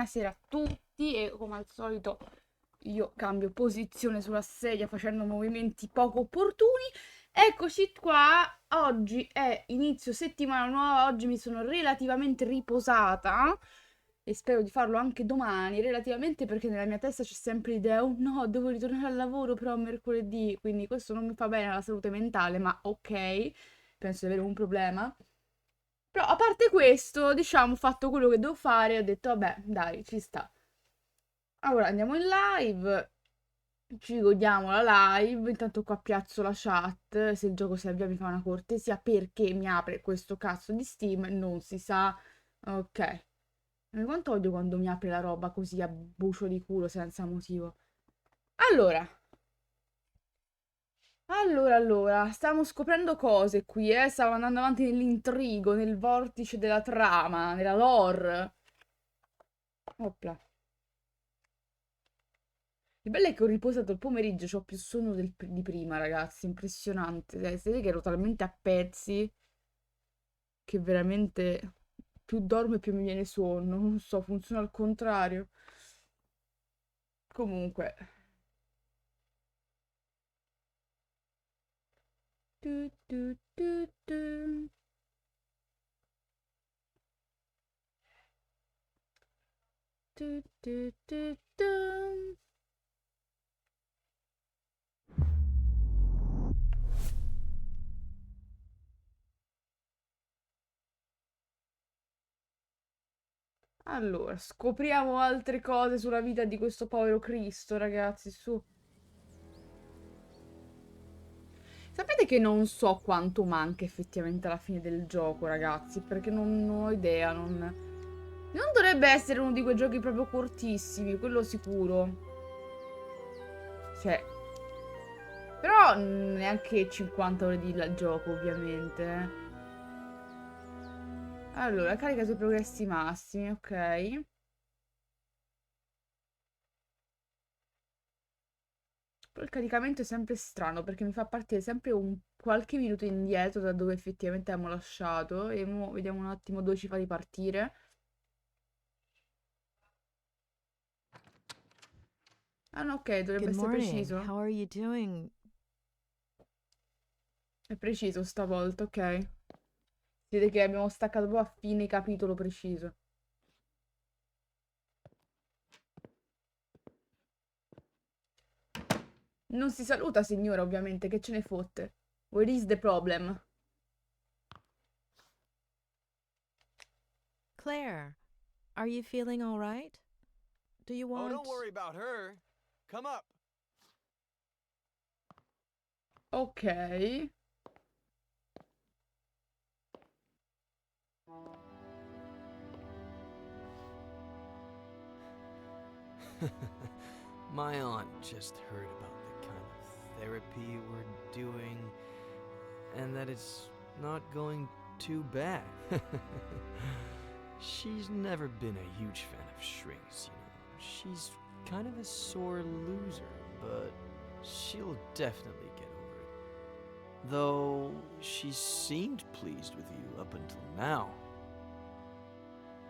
Buonasera a tutti e come al solito io cambio posizione sulla sedia facendo movimenti poco opportuni. Eccoci qua, oggi è inizio settimana nuova, oggi mi sono relativamente riposata e spero di farlo anche domani, relativamente perché nella mia testa c'è sempre l'idea, oh no, devo ritornare al lavoro però mercoledì, quindi questo non mi fa bene alla salute mentale, ma ok, penso di avere un problema. Però a parte questo, diciamo, ho fatto quello che devo fare, ho detto vabbè, dai, ci sta. Allora andiamo in live, ci godiamo la live, intanto qua piazzo la chat, se il gioco si avvia mi fa una cortesia perché mi apre questo cazzo di Steam, non si sa. Ok. Quanto odio quando mi apre la roba così a bucio di culo senza motivo. Allora, allora, stiamo scoprendo cose qui, stiamo andando avanti nell'intrigo, nel vortice della trama, nella lore. Opla. Il bello è che ho riposato il pomeriggio, ho più sonno di prima, ragazzi. Impressionante. Vedete che ero talmente a pezzi che veramente più dormo e più mi viene sonno. Non so, funziona al contrario. Comunque. Tu, tu, tu, tu. Tu, tu, tu, tu. Allora, scopriamo altre cose sulla vita di questo povero Cristo, ragazzi, su. Sapete che non so quanto manca effettivamente alla fine del gioco, ragazzi, perché non ho idea, non dovrebbe essere uno di quei giochi proprio cortissimi, quello sicuro. Cioè, però neanche 50 ore di gioco, ovviamente. Allora, carica sui progressi massimi, ok. Però il caricamento è sempre strano perché mi fa partire sempre un qualche minuto indietro da dove effettivamente abbiamo lasciato. E mo vediamo un attimo dove ci fa ripartire. Ah no, ok, dovrebbe Good essere morning. preciso. How are you doing? È preciso stavolta, ok. Si vede che abbiamo staccato proprio a fine capitolo preciso. Non si saluta, signora, ovviamente, che ce ne fotte. Where is the problem? Claire, are you feeling all right? Do you Oh, want... don't worry about her. Come up. Ok. My aunt just heard about the kind of therapy we're doing, and that it's not going too bad. She's never been a huge fan of shrinks, you know. She's kind of a sore loser, but she'll definitely get over it. Though she seemed pleased with you up until now.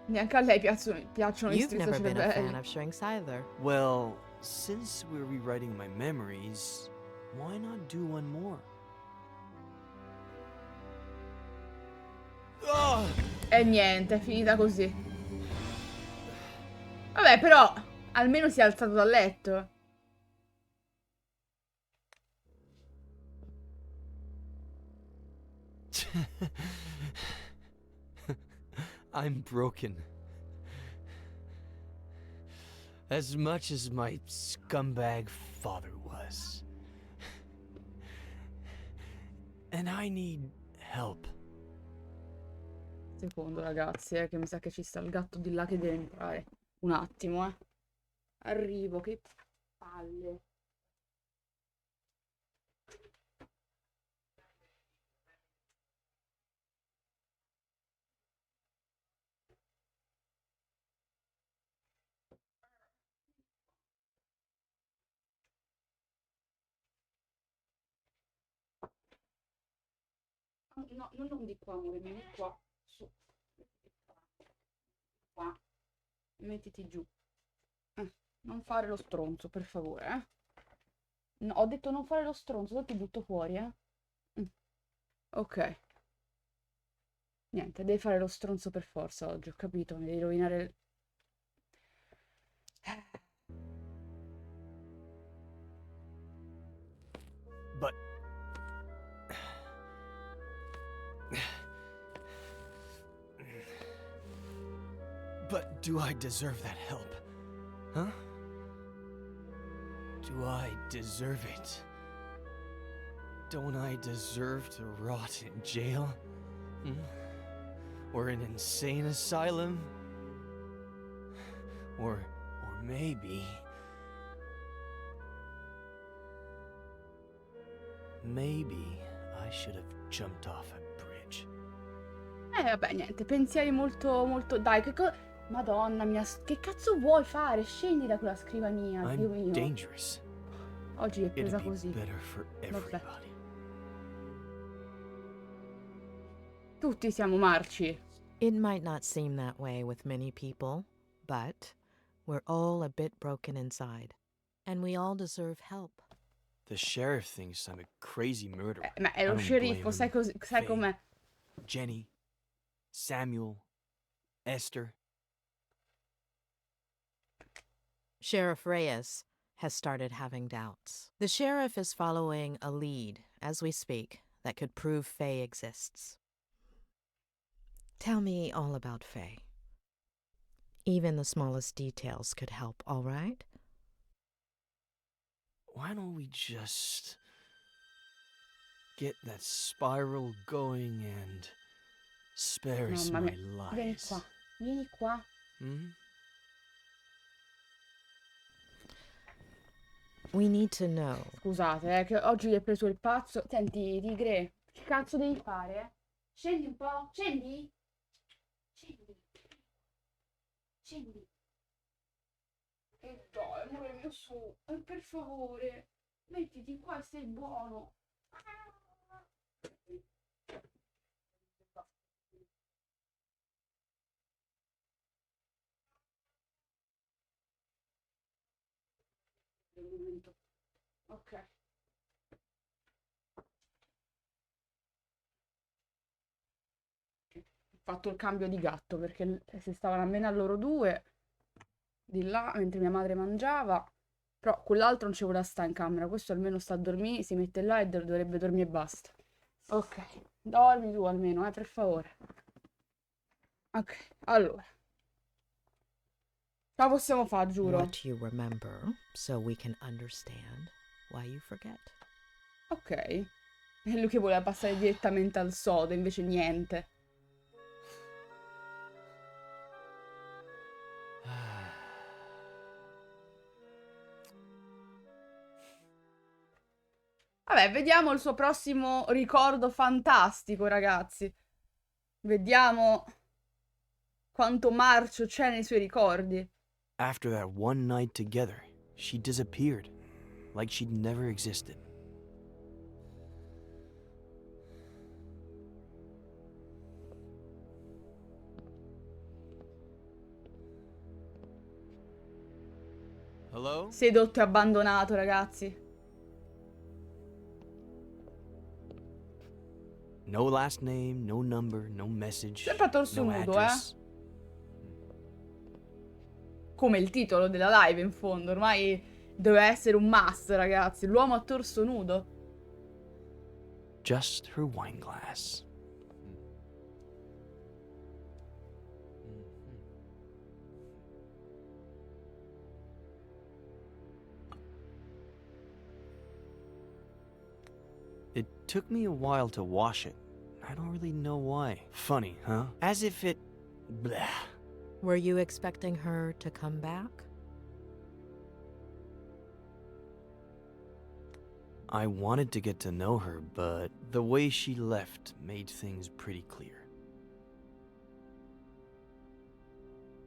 Neanche a lei piacciono i You've never been a fan strizzacervelli. of shrinks either. Well, since we're rewriting my memories, why not do one more? Oh! E niente, è finita così. Vabbè, però, almeno si è alzato dal letto. I'm broken. As much as my scumbag father was. And I need help. Secondo, ragazzi, che mi sa che ci sta il gatto di là che deve entrare. Un attimo, eh. Arrivo, che palle. No, non di qua, amore, vieni qua. Su. Qua. Mettiti giù. Non fare lo stronzo, per favore, eh. No, ho detto non fare lo stronzo, dopo ti butto fuori, eh. Ok. Niente, devi fare lo stronzo per forza oggi, ho capito, mi devi rovinare... But. But do I deserve that help? Huh? Do I deserve it? Don't I deserve to rot in jail? Hmm? Or an insane asylum? Or maybe... Maybe I should have jumped off a bridge. Vabbè, niente, pensieri molto, molto... Dai, Madonna mia, che cazzo vuoi fare? Scendi da quella scrivania, Dio I'm mio. dangerous. Oggi è It'd presa be così. better for everybody. Tutti siamo marci. It might not seem that way with many people, but we're all a bit broken inside, and we all deserve help. The sheriff thinks I'm a crazy murderer. Ma è I lo don't sceriffo, blame sai, him. sai Faye, com'è? Jenny, Samuel, Esther. Sheriff Reyes has started having doubts. The sheriff is following a lead as we speak that could prove Faye exists. Tell me all about Faye. Even the smallest details could help, all right? Why don't we just get that spiral going and spare us Mamma my mia, vieni lies? qua, vieni qua. Hmm? We need to know. Scusate, che oggi gli è preso il pazzo. Senti, Tigre, che cazzo devi fare? Scendi un po', scendi. Scendi. Scendi. E dai, amore mio, su. Per favore, mettiti qua e sei buono. Ok. Ho fatto il cambio di gatto perché se stavano a menare loro due di là mentre mia madre mangiava, però quell'altro non ci voleva stare in camera, questo almeno sta a dormire, si mette là e dovrebbe dormire e basta. Ok, dormi tu almeno, per favore. Ok, allora. Ce la possiamo fare, giuro. What you remember, so we can understand why you forget. Ok. È lui che voleva passare direttamente al sodo, invece niente. Vabbè, vediamo il suo prossimo ricordo fantastico, ragazzi. Vediamo quanto marcio c'è nei suoi ricordi. After that one night together, she disappeared, like she'd never existed. Hello? Sedotto e abbandonato, ragazzi. No last name, no number, no message, Sempre a torso no nudo, address. Come il titolo della live, in fondo. Ormai doveva essere un must, ragazzi. L'uomo a torso nudo. Just her wine glass. It took me a while to wash it. I don't really know why. Funny, huh? As if it... Blah. Were you expecting her to come back? I wanted to get to know her, but the way she left made things pretty clear.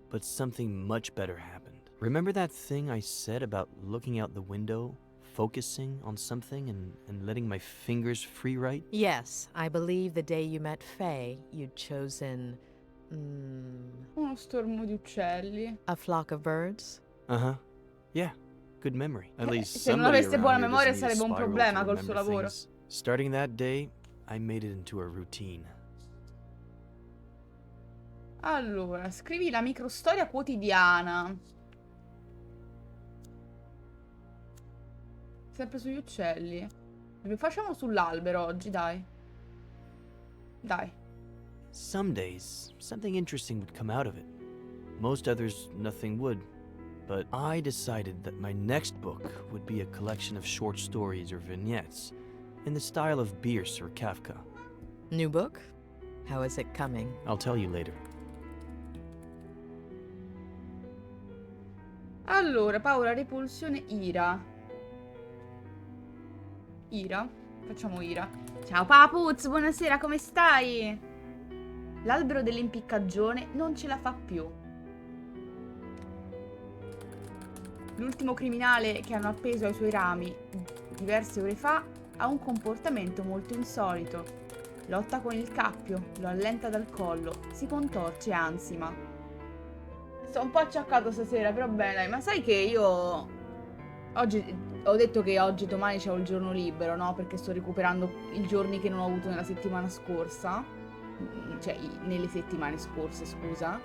But something much better happened. Remember that thing I said about looking out the window, focusing on something, and letting my fingers free write? Yes, I believe the day you met Faye, you'd chosen Uno stormo di uccelli. A flock of birds? Uh-huh. Yeah, good memory. At least Se non somebody avesse buona around here memoria doesn't need a sarebbe un spiral problema to col suo remember lavoro. things. Starting that day, I made it into a routine. Allora, scrivi la microstoria quotidiana. Sempre sugli uccelli. Facciamo sull'albero oggi, dai. Dai. Some days, something interesting would come out of it. Most others, nothing would. But I decided that my next book would be a collection of short stories or vignettes in the style of Bierce or Kafka. New book? How is it coming? I'll tell you later. Allora, paura, repulsione, ira. Ira? Facciamo ira. Ciao Papuz, buonasera, come stai? L'albero dell'impiccagione non ce la fa più. L'ultimo criminale che hanno appeso ai suoi rami diverse ore fa ha un comportamento molto insolito. Lotta con il cappio, lo allenta dal collo, si contorce e ansima. Sto un po' acciaccato stasera, però bene, dai. Ma sai che io oggi ho detto che oggi, domani c'ho il giorno libero, no? Perché sto recuperando i giorni che non ho avuto nella settimana scorsa. Cioè, nelle settimane scorse, scusa.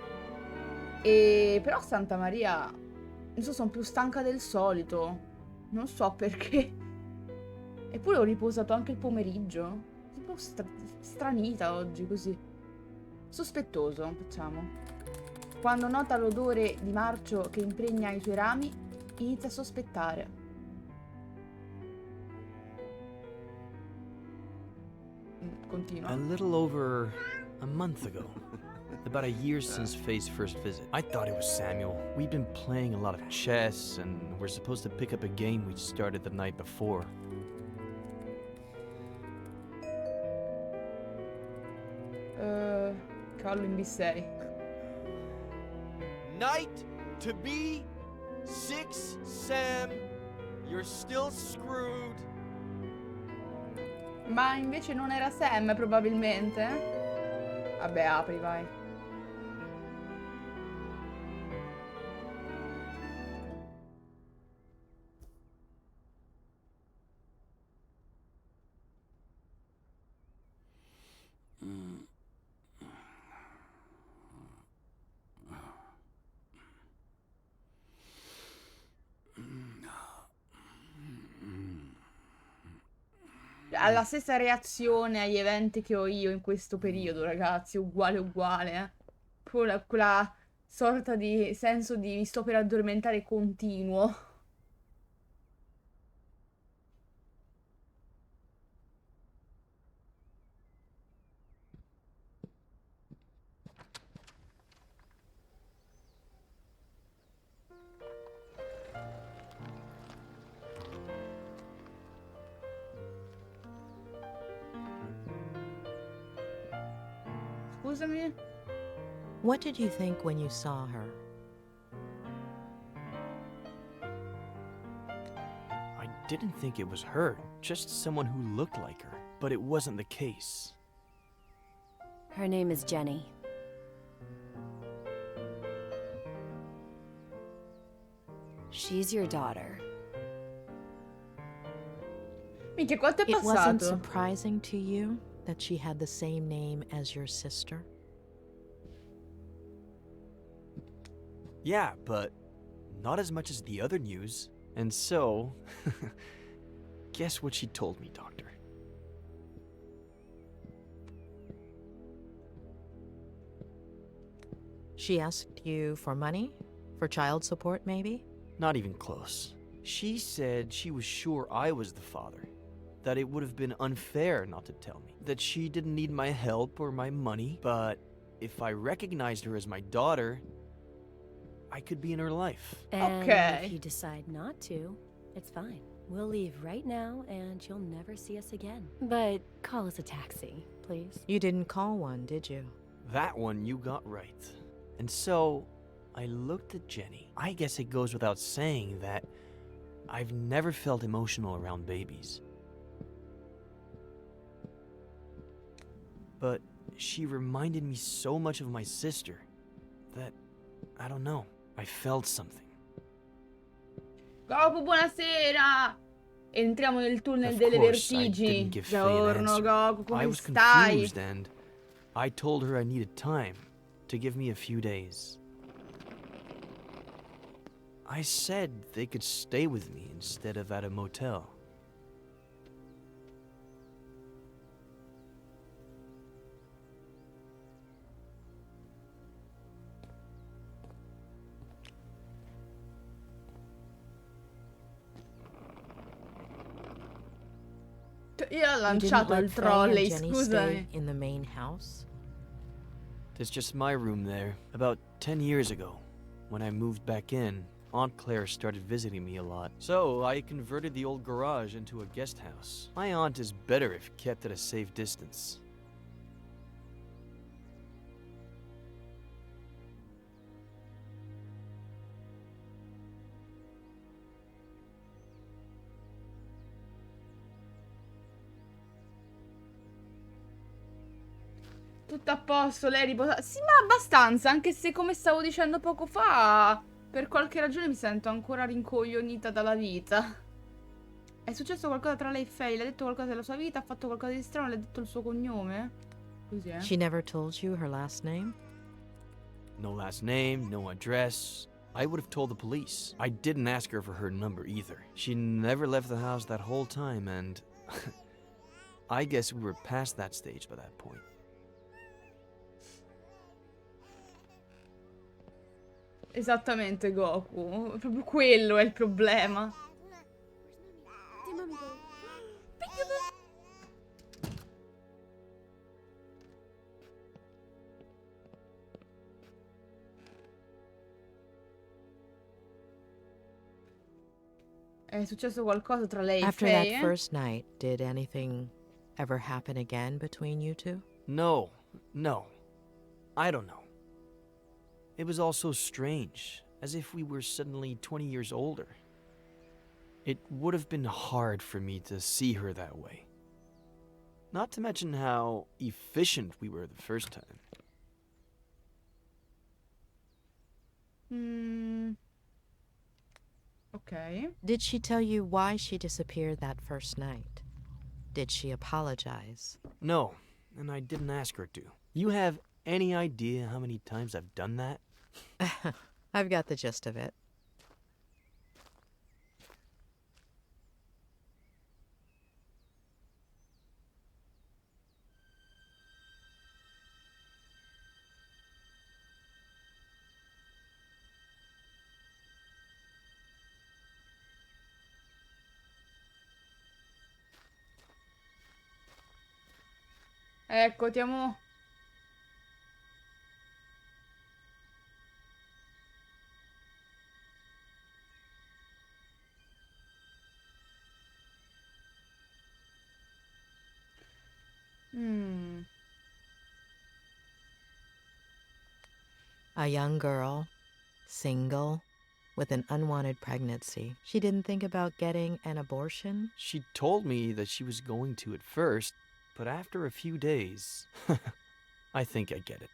E però Santa Maria, non so, sono più stanca del solito. Non so perché. Eppure ho riposato anche il pomeriggio. Sono un po' stranita oggi, così. Sospettoso, facciamo. Quando nota l'odore di marcio che impregna i suoi rami, inizia a sospettare. Continua. A little over a month ago. About a year since Faye's first visit. I thought it was Samuel. We'd been playing a lot of chess, and we're supposed to pick up a game we'd started the night before. Cavallo in B6. Knight to B6, Sam. You're still screwed. Ma invece non era Sam, probabilmente? Vabbè, apri, vai. Ha la stessa reazione agli eventi che ho io in questo periodo, ragazzi, uguale uguale, quella sorta di senso di mi sto per addormentare continuo. Scusami? What did you think when you saw her? I didn't think it was her, just someone who looked like her. But it wasn't the case. Her name is Jenny. She's your daughter. Minchia, quanto è It wasn't passato? surprising to you that she had the same name as your sister? Yeah, but not as much as the other news. And so, guess what she told me, Doctor? She asked you for money? For child support, maybe? Not even close. She said she was sure I was the father. That it would have been unfair not to tell me. That she didn't need my help or my money, but if I recognized her as my daughter, I could be in her life. And Okay. if you decide not to, it's fine. We'll leave right now and you'll never see us again. But call us a taxi, please. You didn't call one, did you? That one you got right. And so, I looked at Jenny. I guess it goes without saying that I've never felt emotional around babies. But she reminded me so much of my sister that, I don't know, I felt something. Goku, buonasera! Entriamo nel tunnel Of delle course, I vertigini. didn't give Faye an Giorno, answer. Goku, I come was stai? confused and I told her I needed time to give me a few days. I said they could stay with me instead of at a motel. Io l'ho You didn't lanciato let il Faye trolley, and Jenny scusami. stay in the main house? There's just my room there. About 10 years ago, when I moved back in, Aunt Claire started visiting me a lot. So I converted the old garage into a guest house. My aunt is better if kept at a safe distance. Tutto a posto, lei riposa. Sì, ma abbastanza, anche se come stavo dicendo poco fa, per qualche ragione mi sento ancora rincoglionita dalla vita. È successo qualcosa tra lei e Faye? Le ha detto qualcosa della sua vita? Ha fatto qualcosa di strano? Le ha detto il suo cognome? Così, She never told you her last name? No last name, no address. I would have told the police. I didn't ask her for her number either. She never left the house that whole time, and I guess we were past that stage by that point. Esattamente, Goku. Proprio quello è il problema. È successo qualcosa tra lei e After Faye? that first night, did anything ever happen again between you two? No. I don't know. It was all so strange, as if we were suddenly 20 years older. It would have been hard for me to see her that way. Not to mention how efficient we were the first time. Ok. Did she tell you why she disappeared that first night? Did she apologize? No, and I didn't ask her to. You have any idea how many times I've done that? I've got the gist of it. Ecco, ti amo. A young girl, single, with an unwanted pregnancy. She didn't think about getting an abortion? She told me that she was going to at first, but after a few days, I think I get it.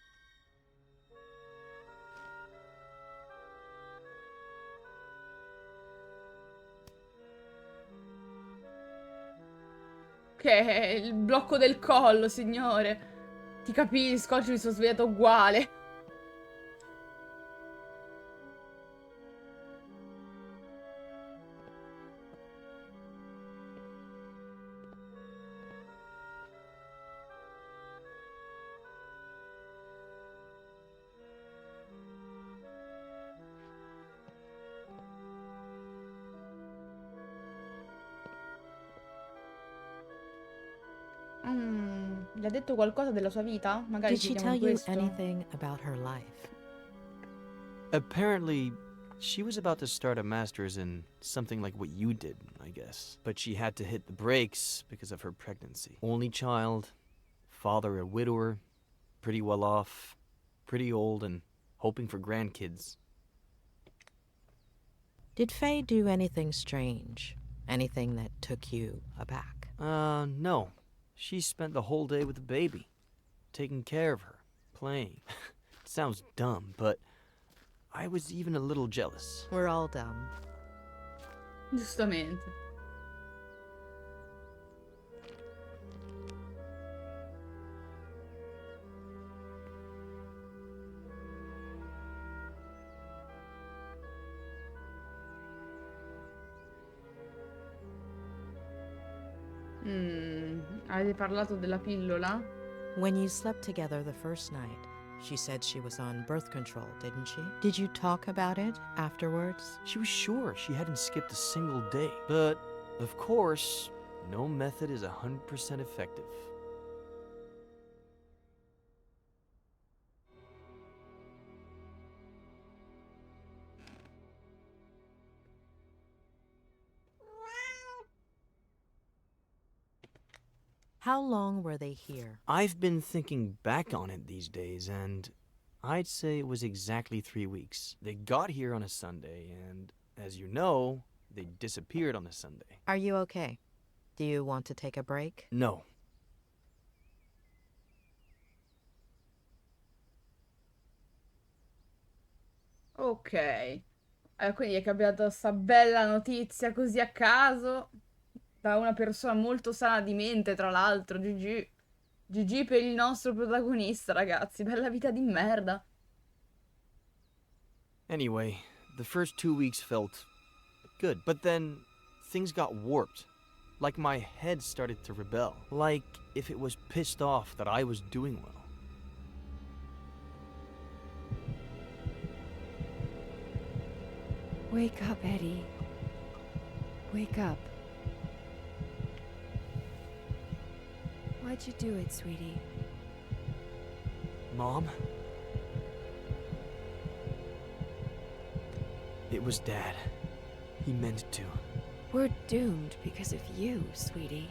Che è il blocco del collo, signore. Ti capisco, oggi mi sono svegliata uguale. Le ha detto qualcosa della sua vita? Magari Did she chiediamo tell you questo. anything about her life? Apparently, she was about to start a master's in something like what you did, I guess. But she had to hit the brakes because of her pregnancy. Only child, father a widower, pretty well off, pretty old, and hoping for grandkids. Did Faye do anything strange? Anything that took you aback? No. She spent the whole day with the baby. taking care of her, playing. It sounds dumb, but I was even a little jealous. We're all dumb. Giustamente. Avete parlato della pillola? When you slept together the first night, she said she was on birth control, didn't she? Did you talk about it afterwards? She was sure she hadn't skipped a single day. But, of course, no method is 100% effective. How long were they here? I've been thinking back on it these days, and I'd say it was exactly 3 weeks. They got here on a Sunday, and as you know, they disappeared on a Sunday. Are you okay? Do you want to take a break? No. Ok. Quindi è capitata sta bella notizia così a caso da una persona molto sana di mente, tra l'altro. GG. GG per il nostro protagonista, ragazzi. Bella vita di merda. Anyway, the first 2 weeks felt good, but then things got warped. Like my head started to rebel. Like if it was pissed off that I was doing well. Wake up, Eddie. Wake up. Why'd you do it, sweetie? Mom? It was Dad. He meant to. We're doomed because of you, sweetie.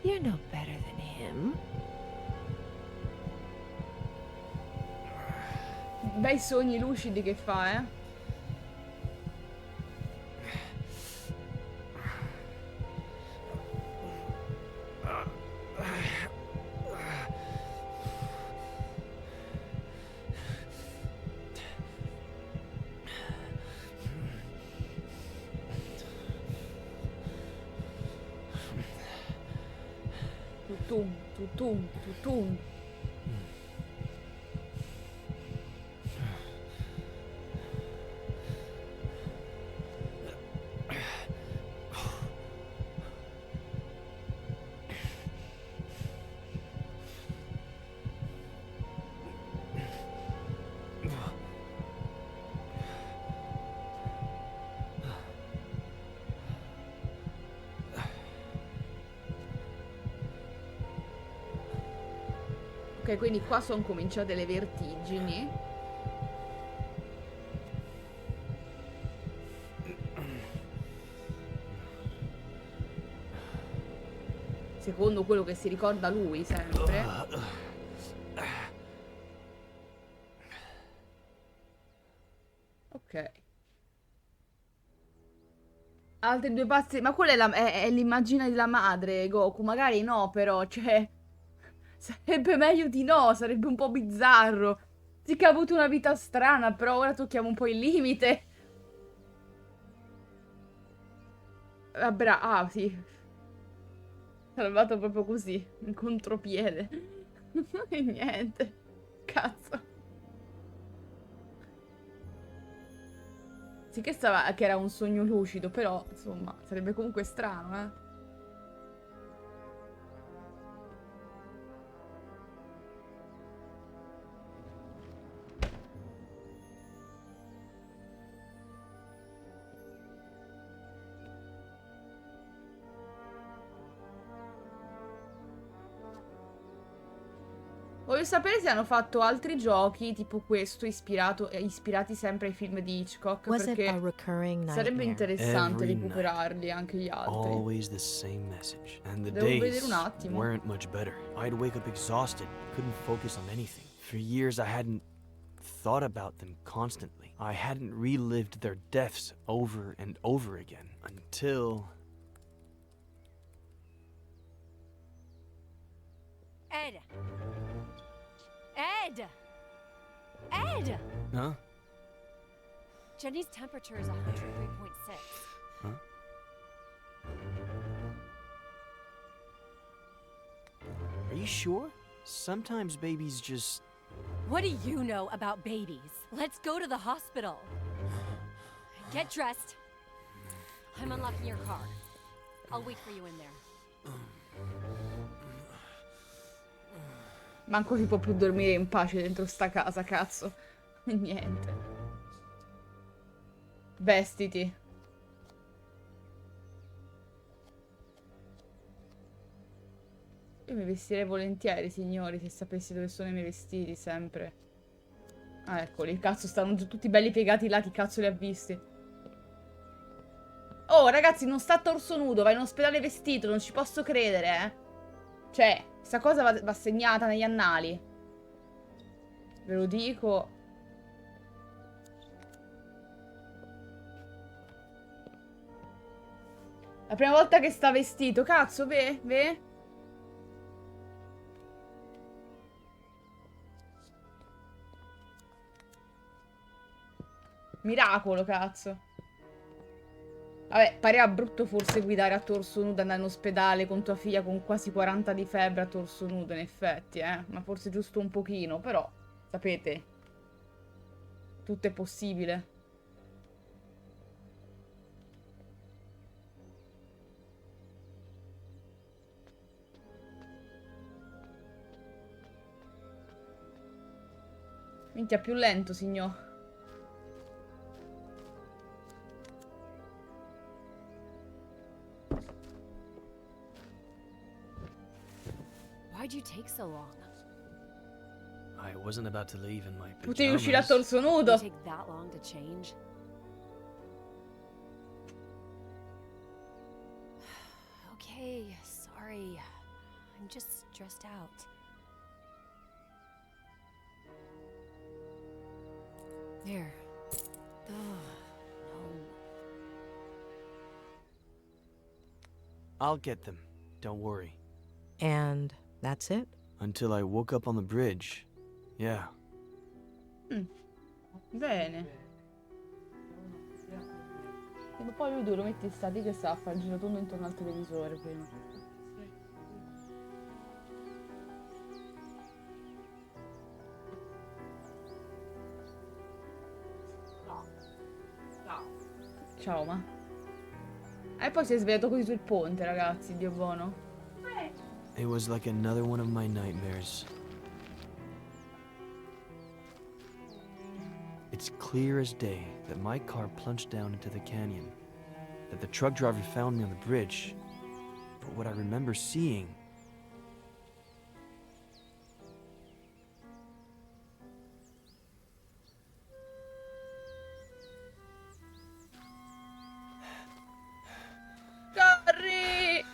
You're no better than him. Bei sogni lucidi che fa, eh. Tutum, tutum, tutum. Ok, quindi qua sono cominciate le vertigini. Secondo quello che si ricorda lui, sempre. Ok. Altri due passi. Ma quella è l'immagine della madre, Goku. Magari no, però, cioè... Sarebbe meglio di no, sarebbe un po' bizzarro. Sì che ha avuto una vita strana, però ora tocchiamo un po' il limite. Ah, sì. Salvato proprio così, in contropiede. E niente. Cazzo. Sì che era un sogno lucido, però, insomma, sarebbe comunque strano, eh. Voglio sapere se hanno fatto altri giochi tipo questo ispirati sempre ai film di Hitchcock, Was it a perché recurring sarebbe nightmare? interessante Every recuperarli anche gli altri. Always the same message. And the Devo vedere days un attimo. weren't much better. I'd wake up exhausted, couldn't focus on anything. For years I hadn't thought about them constantly. I hadn't relived their deaths over and over again until... Ed! Ed! Ed! Huh? Jenny's temperature is 103.6. Huh? Are you sure? Sometimes babies just... What do you know about babies? Let's go to the hospital. Get dressed. I'm unlocking your car. I'll wait for you in there. Manco si può più dormire in pace dentro sta casa, cazzo. Niente. Vestiti. Io mi vestirei volentieri, signori, se sapessi dove sono i miei vestiti, sempre. Ah, eccoli, cazzo, stanno tutti belli piegati là, chi cazzo li ha visti? Oh, ragazzi, non sta a torso nudo, va in ospedale vestito, non ci posso credere, eh. Cioè, questa cosa va segnata negli annali. Ve lo dico. La prima volta che sta vestito, cazzo, ve? Miracolo, cazzo. Vabbè, pareva brutto forse guidare a torso nudo, andare in ospedale con tua figlia con quasi 40 di febbre a torso nudo, in effetti, ma forse giusto un pochino, però, sapete, tutto è possibile. Minchia, più lento, signor. Why'd you take so long? I wasn't about to leave in my Potevi uscire a pajamas. torso Did nudo. it take that long to change? Okay, sorry. I'm just stressed out. There. Oh, no. I'll get them. Don't worry. And that's it? Until I woke up on the bridge. Yeah. Bene. E poi lui lo metti stati che sta a fare il giro tondo intorno al televisore prima. Ciao, ma. E poi si è svegliato così sul ponte, ragazzi, Dio buono. It was like another one of my nightmares. It's clear as day that my car plunged down into the canyon, that the truck driver found me on the bridge. But what I remember seeing... Corri!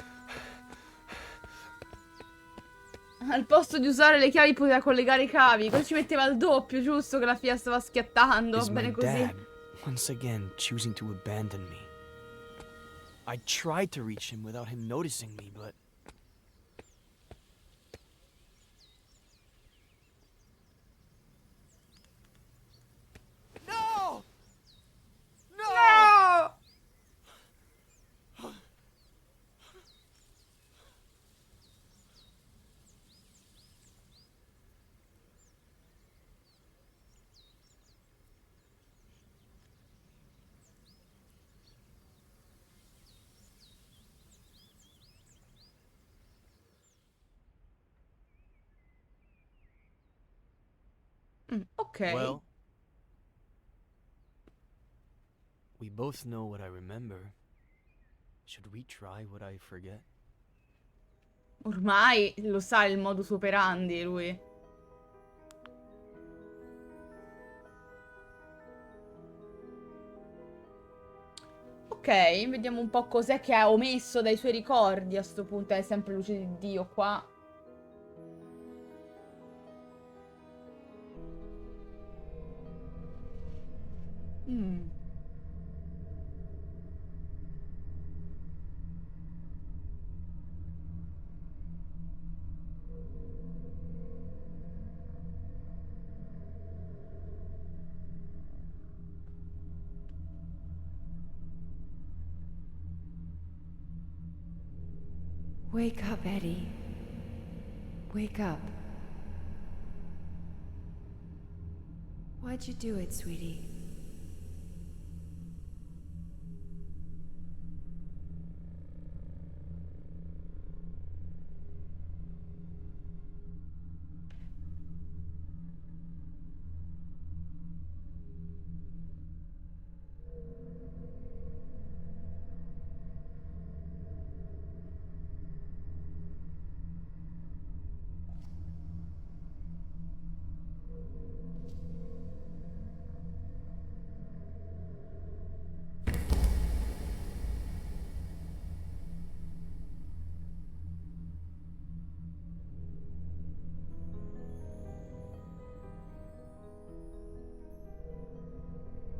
Al posto di usare le chiavi poteva collegare i cavi. Così ci metteva il doppio, giusto? Che la figlia stava schiattando. Is Va my bene così. dad once again choosing to abandon me? I tried to reach him without him noticing me, but... No! No! No! Ok. Well, we both know what I remember. Should we try what I forget? Ormai lo sa il modus operandi lui. Ok, vediamo un po' cos'è che ha omesso dai suoi ricordi a sto punto. È sempre luce di Dio qua. Wake up, Eddie. Wake up. Why'd you do it, sweetie?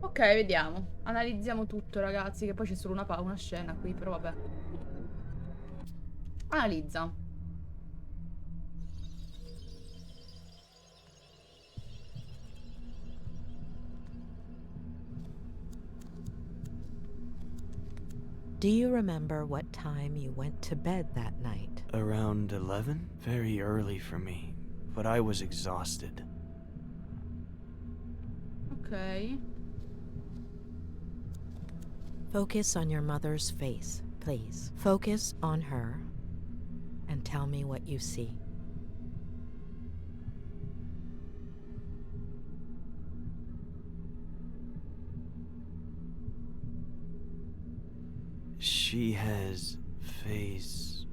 Ok, vediamo. Analizziamo tutto, ragazzi, che poi c'è solo una scena qui, però vabbè. Analizza. Do you remember what time you went to bed that night? Around 11? Very early for me, but I was exhausted. Ok. Focus on your mother's face, please. Focus on her and tell me what you see. She has face.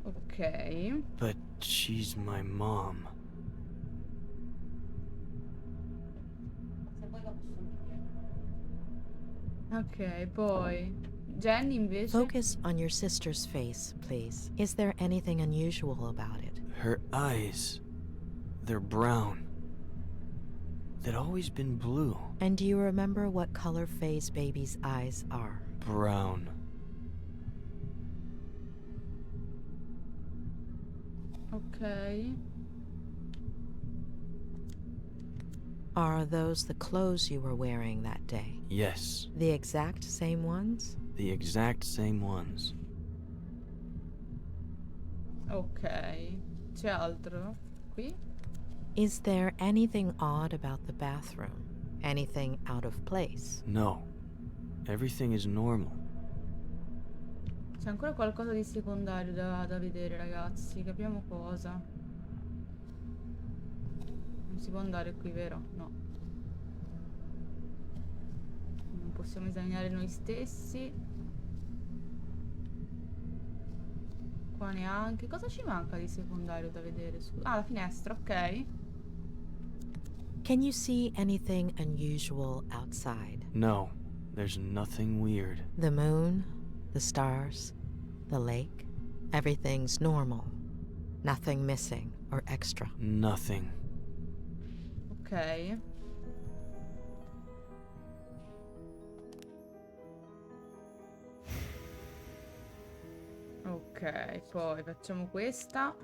Ok. But she's my mom. Ok, poi. Jenny invece. Focus on your sister's face, please. Is there anything unusual about it? Her eyes, they're brown. They'd always been blue. And do you remember what color Faye's baby's eyes are? Brown. Ok. Are those the clothes you were wearing that day? Yes, The exact same ones? the exact same ones. Ok. C'è altro? Qui? Is there anything odd about the bathroom? Anything out of place? No, everything is normal. C'è ancora qualcosa di secondario da vedere, ragazzi. Capiamo cosa. Non si può andare qui, vero? No. Non possiamo esaminare noi stessi. Qua neanche. Cosa ci manca di secondario da vedere? Ah, la finestra, ok. Can you see anything unusual outside? No, there's nothing weird. The moon, the stars, the lake? Everything's normal. Nothing missing or extra. Nothing. Ok. Ok, poi facciamo questa.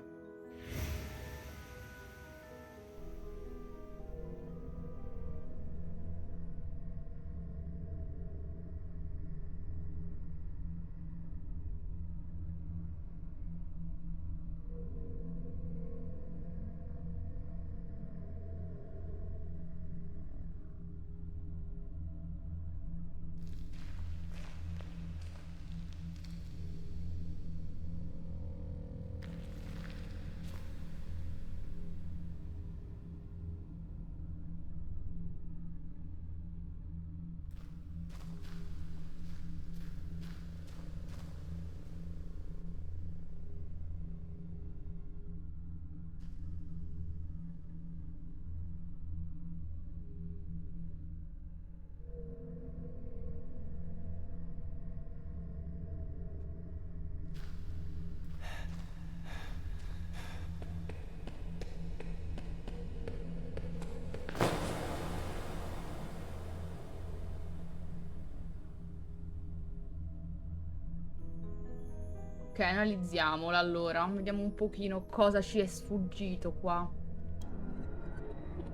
Ok, analizziamola allora. Vediamo un pochino cosa ci è sfuggito qua.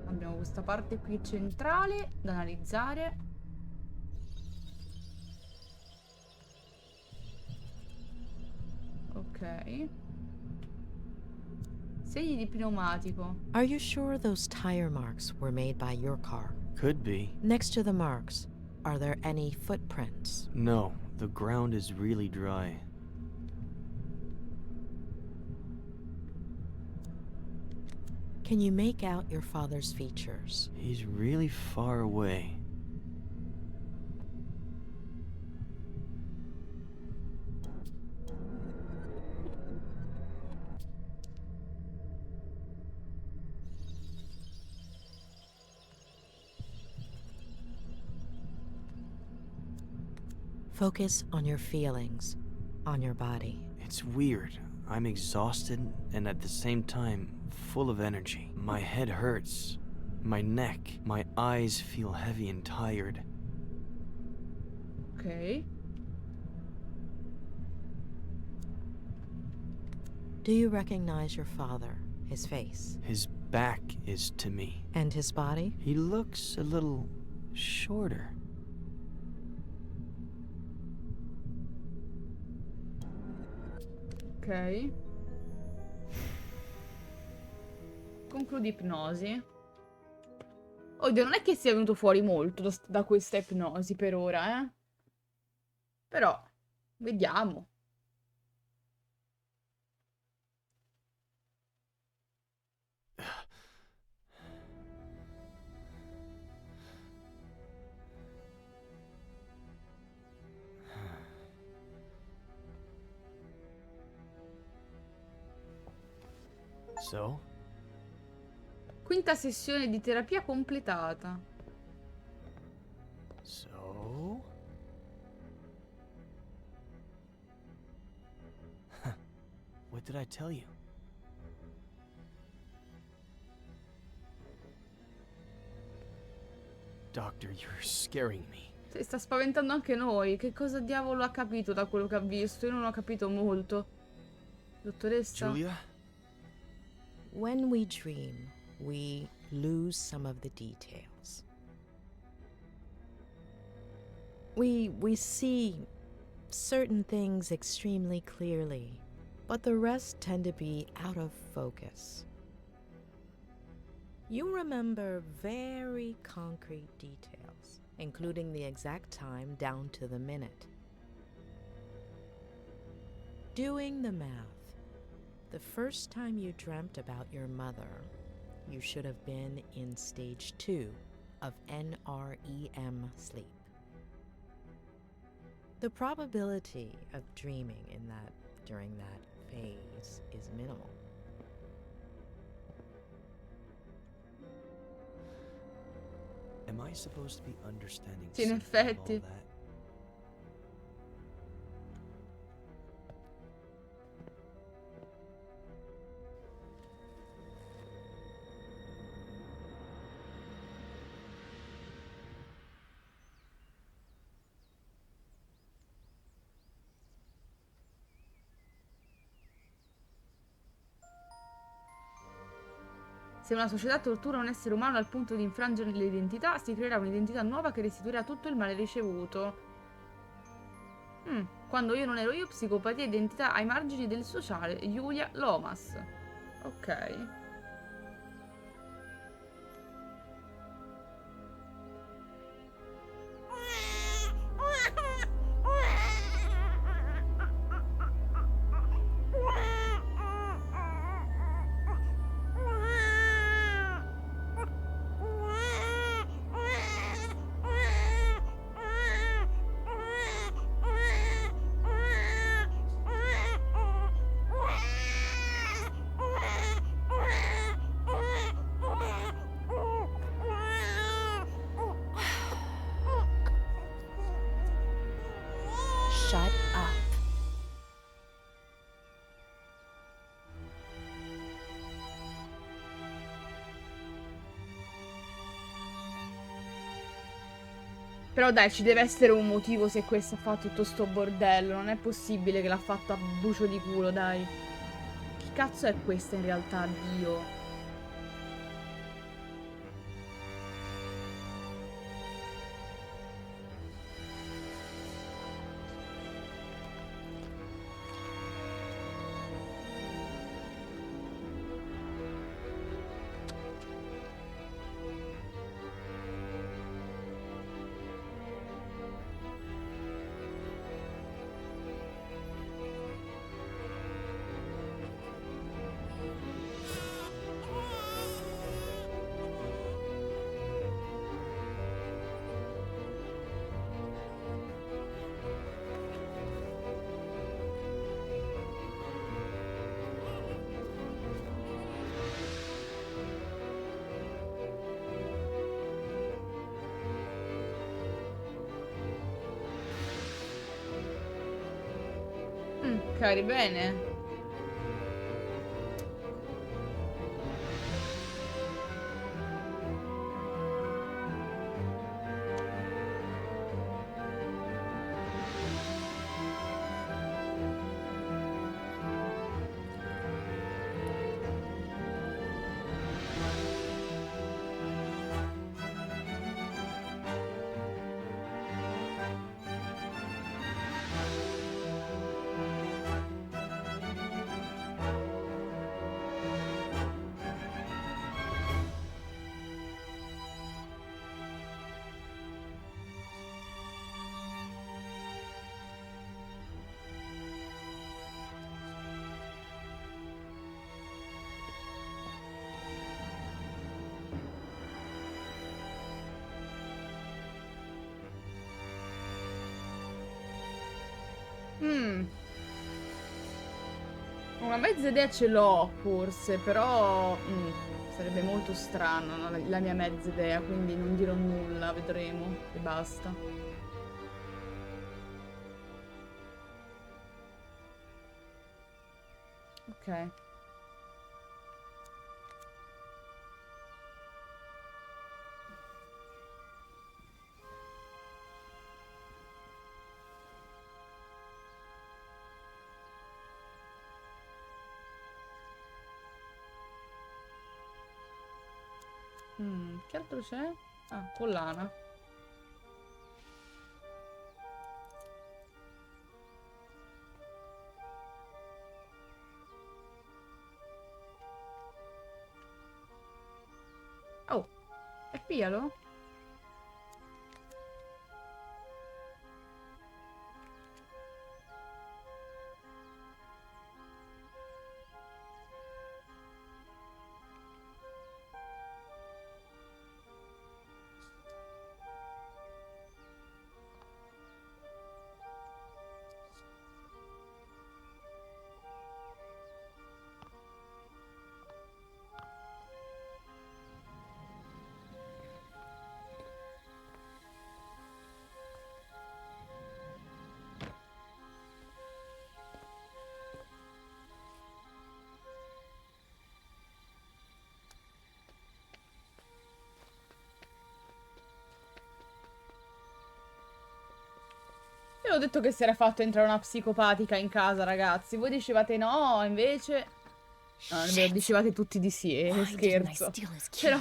Abbiamo questa parte qui centrale da analizzare. Ok. Segni di pneumatico. Are you sure those tire marks were made by your car? Could be. Next to the marks, are there any footprints? No, the ground is really dry. Can you make out your father's features? He's really far away. Focus on your feelings, on your body. It's weird. I'm exhausted and at the same time full of energy. My head hurts. My neck. My eyes feel heavy and tired. Ok. Do you recognize your father, his face, His back is to me. and his body? He looks a little shorter. Ok. Concludi ipnosi. Oddio, non è che sia venuto fuori molto da questa ipnosi per ora, eh. Però, vediamo. So? Quinta sessione di terapia completata. So? What did I tell you? Doctor, you're scaring me. Sta spaventando anche noi. Che cosa diavolo ha capito da quello che ha visto? Io non ho capito molto. Dottoressa? Julia? When we dream, we lose some of the details. We see certain things extremely clearly, but the rest tend to be out of focus. You remember very concrete details, including the exact time down to the minute. Doing the math, the first time you dreamt about your mother, you should have been in stage 2 of NREM sleep. The probability of dreaming during that phase is minimal. Am I supposed to be understanding Sì, in something of effetti. all that? Se una società tortura un essere umano al punto di infrangere l'identità, si creerà un'identità nuova che restituirà tutto il male ricevuto. Quando io non ero io, psicopatia e identità ai margini del sociale. Julia Lomas. Ok. Shut up. Però dai, ci deve essere un motivo se questa fa tutto sto bordello. Non è possibile che l'ha fatto a bucio di culo, dai. Chi cazzo è questa in realtà, Dio? cari bene? Una mezza idea ce l'ho, forse, però sarebbe molto strano, no? La mia mezza idea, quindi non dirò nulla, vedremo e basta. Ok. Che altro c'è? Ah, collana. Oh, e piglialo? Io ho detto che si era fatto entrare una psicopatica in casa, ragazzi. Voi dicevate no, invece... No, lo dicevate tutti di sì, scherzo. Però...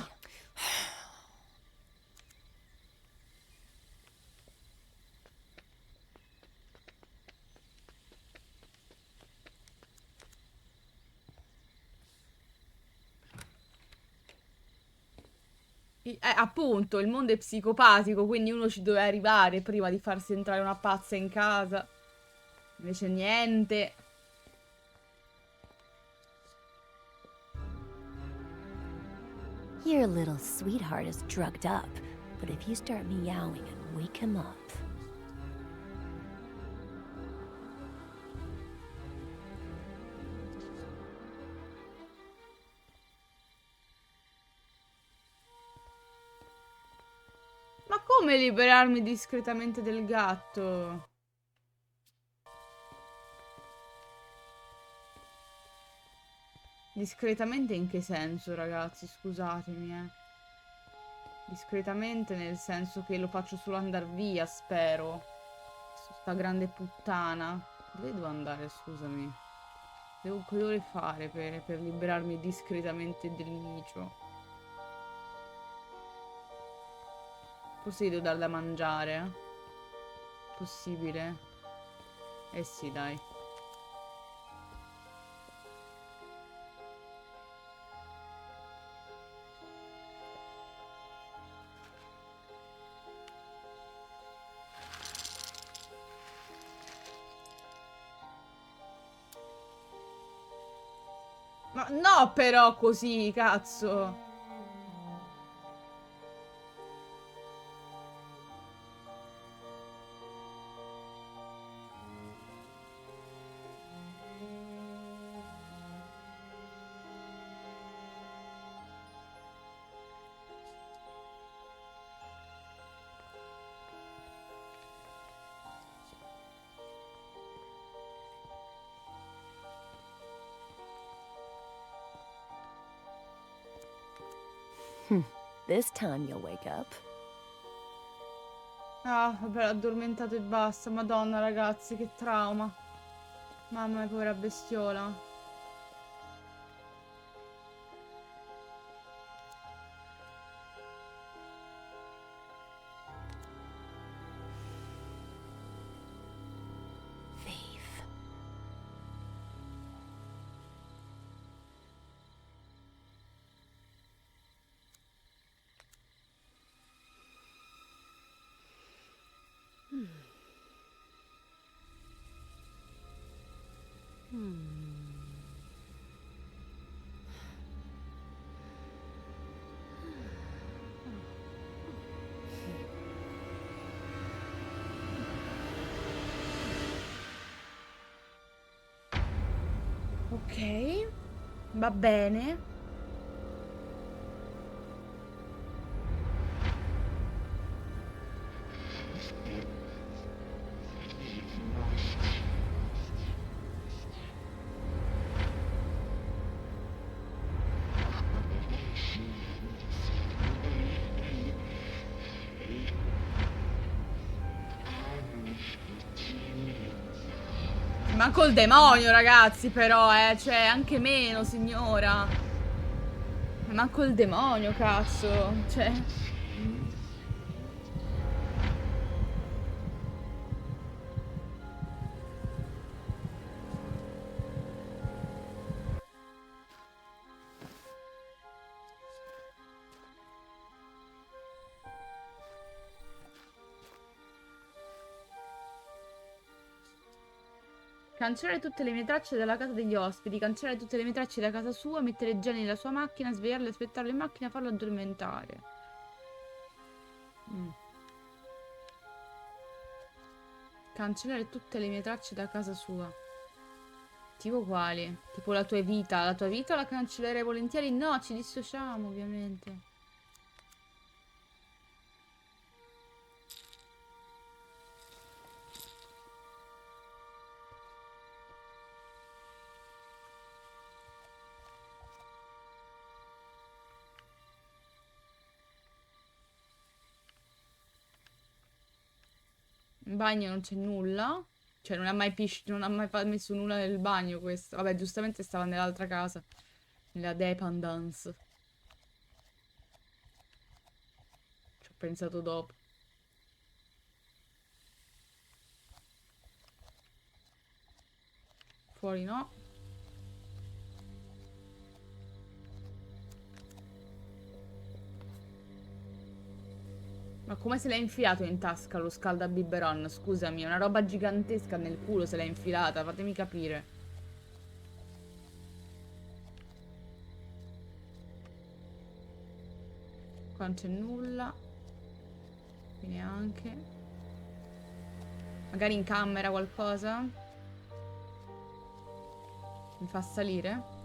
appunto, il mondo è psicopatico, quindi uno ci doveva arrivare prima di farsi entrare una pazza in casa. Invece niente. Your little sweetheart is drugged up, but if you start meowing and wake him up... Ma come liberarmi discretamente del gatto? Discretamente in che senso, ragazzi? Scusatemi, Discretamente nel senso che lo faccio solo andare via, spero. Sta grande puttana. Dove devo andare, scusami? Cosa devo fare per liberarmi discretamente del micio? Forse gli devo dare da mangiare? Possibile? Eh sì, dai. Ma no, però così, cazzo. This time you'll wake up. Ah, vabbè, l'ho addormentato e basta. Madonna, ragazzi, che trauma. Mamma mia, povera bestiola. Thief. Ok, va bene. Manco il demonio, ragazzi, però, cioè, anche meno, signora. Manco il demonio, cazzo. Cioè... Cancellare tutte le mie tracce dalla casa degli ospiti, cancellare tutte le mie tracce da casa sua, mettere Jenny nella sua macchina, svegliarlo, aspettarlo in macchina, farlo addormentare. Cancellare tutte le mie tracce da casa sua. Tipo quali? Tipo la tua vita. La tua vita la cancellerei volentieri? No, ci dissociamo, ovviamente. In bagno non c'è nulla. Cioè, non ha mai messo nulla nel bagno questo. Vabbè, giustamente stava nell'altra casa. Nella dependance. Ci ho pensato dopo. Fuori no. Ma come se l'ha infilato in tasca lo scaldabiberon? Scusami, è una roba gigantesca nel culo se l'ha infilata, fatemi capire. Qua non c'è nulla. Qui neanche. Magari in camera qualcosa? Mi fa salire?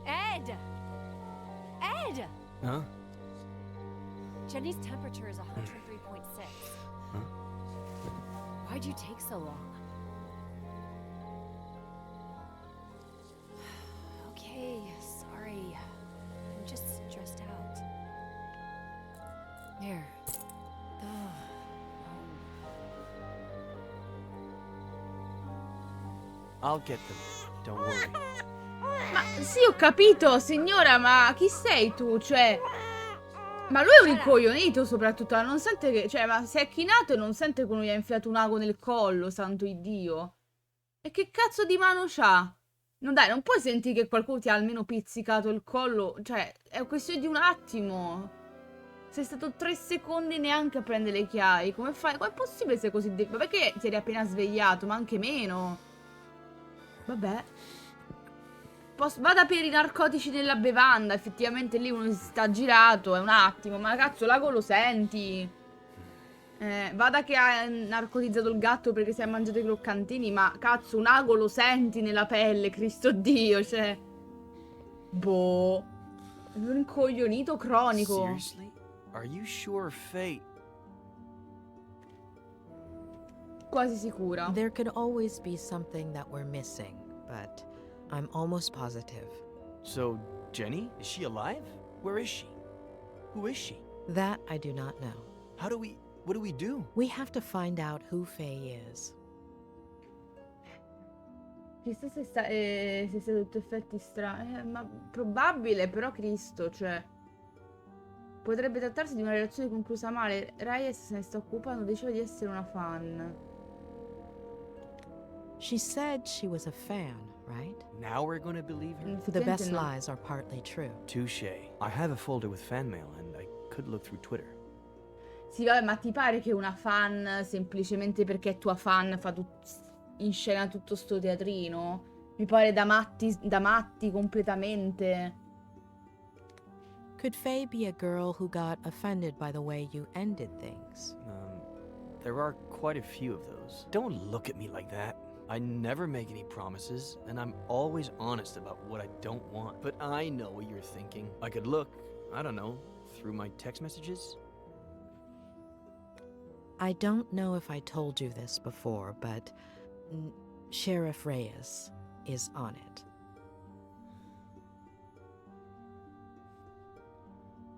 Ed! Huh? Jenny's temperature is 103.6. Huh? Why'd you take so long? Okay, sorry. I'm just stressed out. There. I'll get them. Don't worry. Ma sì, ho capito, signora, ma chi sei tu? Cioè... Ma lui è un ricoglionito soprattutto, non sente che... Cioè, ma si è chinato e non sente che uno gli ha infilato un ago nel collo, santo Iddio. E che cazzo di mano c'ha? No dai, non puoi sentire che qualcuno ti ha almeno pizzicato il collo? Cioè, è questione di un attimo. Sei stato 3 secondi neanche a prendere le chiavi. Come fai? Com'è possibile sei così debole? Perché ti eri appena svegliato, ma anche meno. Vabbè. Vada per i narcotici nella bevanda. Effettivamente lì uno si sta girato. È un attimo. Ma cazzo, l'ago lo senti. Vada che ha narcotizzato il gatto perché si è mangiato i croccantini, ma cazzo, un ago lo senti nella pelle, Cristo Dio, cioè... Boh... È un incoglionito cronico. Seriously? Are you sure fate? Quasi sicura. There could always be something that we're missing, but I'm almost positive. So, Jenny? Is she alive? Where is she? Who is she? That I do not know. What do we do? We have to find out who Faye is. Chissà se sia tutto effetti strani. Ma probabile, però Cristo, cioè... Potrebbe trattarsi di una relazione conclusa male. Reyes se ne sta occupando, diceva di essere una fan. She said she was a fan, right? Now we're gonna believe her? The best Effettivamente no. lies are partly true. Touche. I have a folder with fan mail and I could look through Twitter. Sì, vabbè, ma ti pare che una fan, semplicemente perché è tua fan, in scena tutto sto teatrino? Mi pare da matti completamente. Could Faye be a girl who got offended by the way you ended things? There are quite a few of those. Don't look at me like that. I never make any promises, and I'm always honest about what I don't want. But I know what you're thinking. I could look, I don't know, through my text messages? I don't know if I told you this before, but Sheriff Reyes is on it.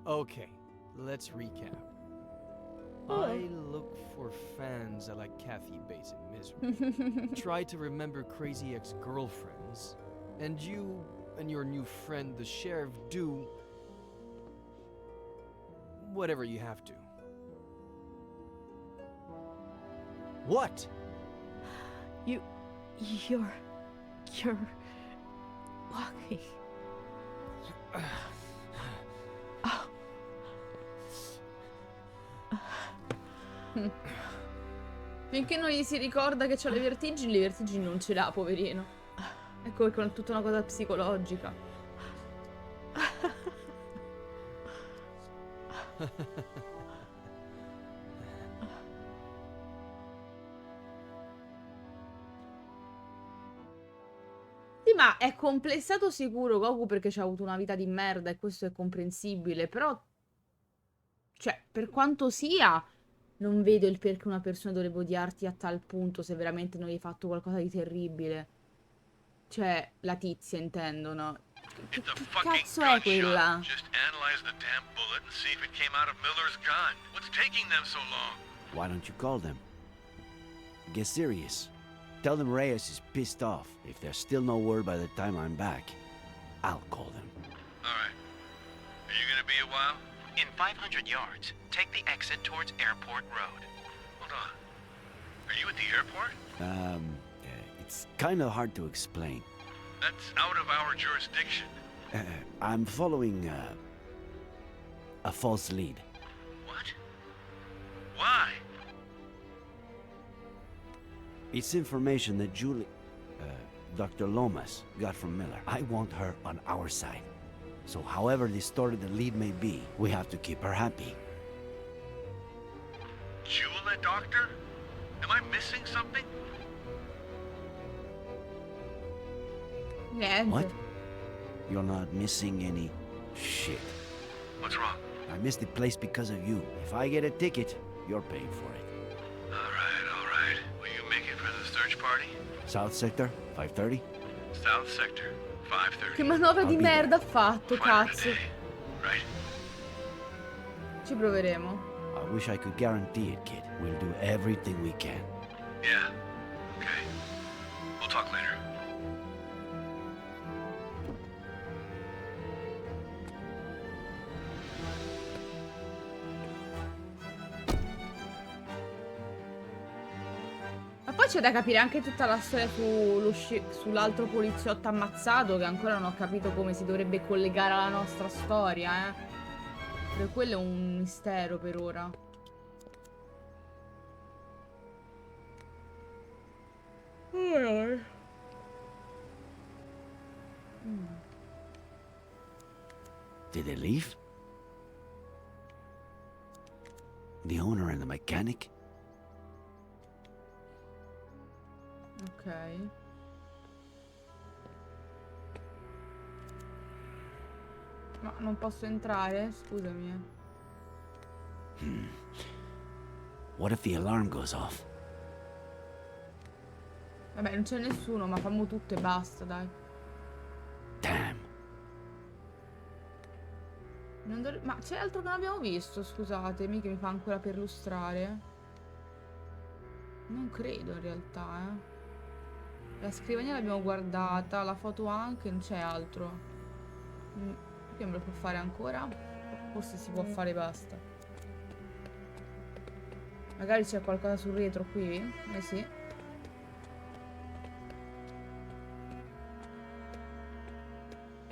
Okay, let's recap. I look for fans I like Kathy Bates and Misery. Try to remember crazy ex-girlfriends. And you and your new friend, the sheriff, do whatever you have to. What? You're walking. Finché non gli si ricorda che c'ha le vertigini non ce l'ha, poverino. Ecco che è tutta una cosa psicologica. Sì, ma è stato sicuro Goku perché c'ha avuto una vita di merda e questo è comprensibile, però... Cioè, per quanto sia... Non vedo il perché una persona dovrebbe odiarti a tal punto se veramente non gli hai fatto qualcosa di terribile. Cioè, la tizia, intendo, no? Che cazzo è quella? Just analyze the damn bullet and see if it came out of Miller's gun. What's taking them so long? Why don't you call them? Get serious. Tell them Reyes is pissed off. If there's still no word by the time I'm back, I'll call them. All right. Are you gonna be a while? In 500 yards, take the exit towards Airport Road. Hold on. Are you at the airport? It's kind of hard to explain. That's out of our jurisdiction. I'm following a false lead. What? Why? It's information that Dr. Lomas got from Miller. I want her on our side. So however distorted the lead may be, we have to keep her happy. Jewel a doctor? Am I missing something? Niente. What? You're not missing any shit. What's wrong? I missed the place because of you. If I get a ticket, you're paying for it. All right. Will you make it for the search party? South Sector, 5:30? South Sector, 5:30. Che manovra di I'll be merda ha fatto, Find her cazzo. today, right? Ci proveremo. I wish I could guarantee it, kid. We'll do everything we can. Yeah. Okay. We'll talk later. Ma poi c'è da capire anche tutta la storia sull'altro poliziotto ammazzato, che ancora non ho capito come si dovrebbe collegare alla nostra storia, eh. Per quello è un mistero per ora. Did they leave? The owner and the mechanic? Ok. Ma non posso entrare? Scusami. What if the alarm goes off? Vabbè, non c'è nessuno, ma fammo tutto e basta, dai. Damn. Ma c'è altro che non abbiamo visto, scusatemi, che mi fa ancora perlustrare. Non credo in realtà, La scrivania l'abbiamo guardata, la foto anche, non c'è altro. Che me lo può fare ancora? Forse si può fare e basta. Magari c'è qualcosa sul retro qui? Eh sì.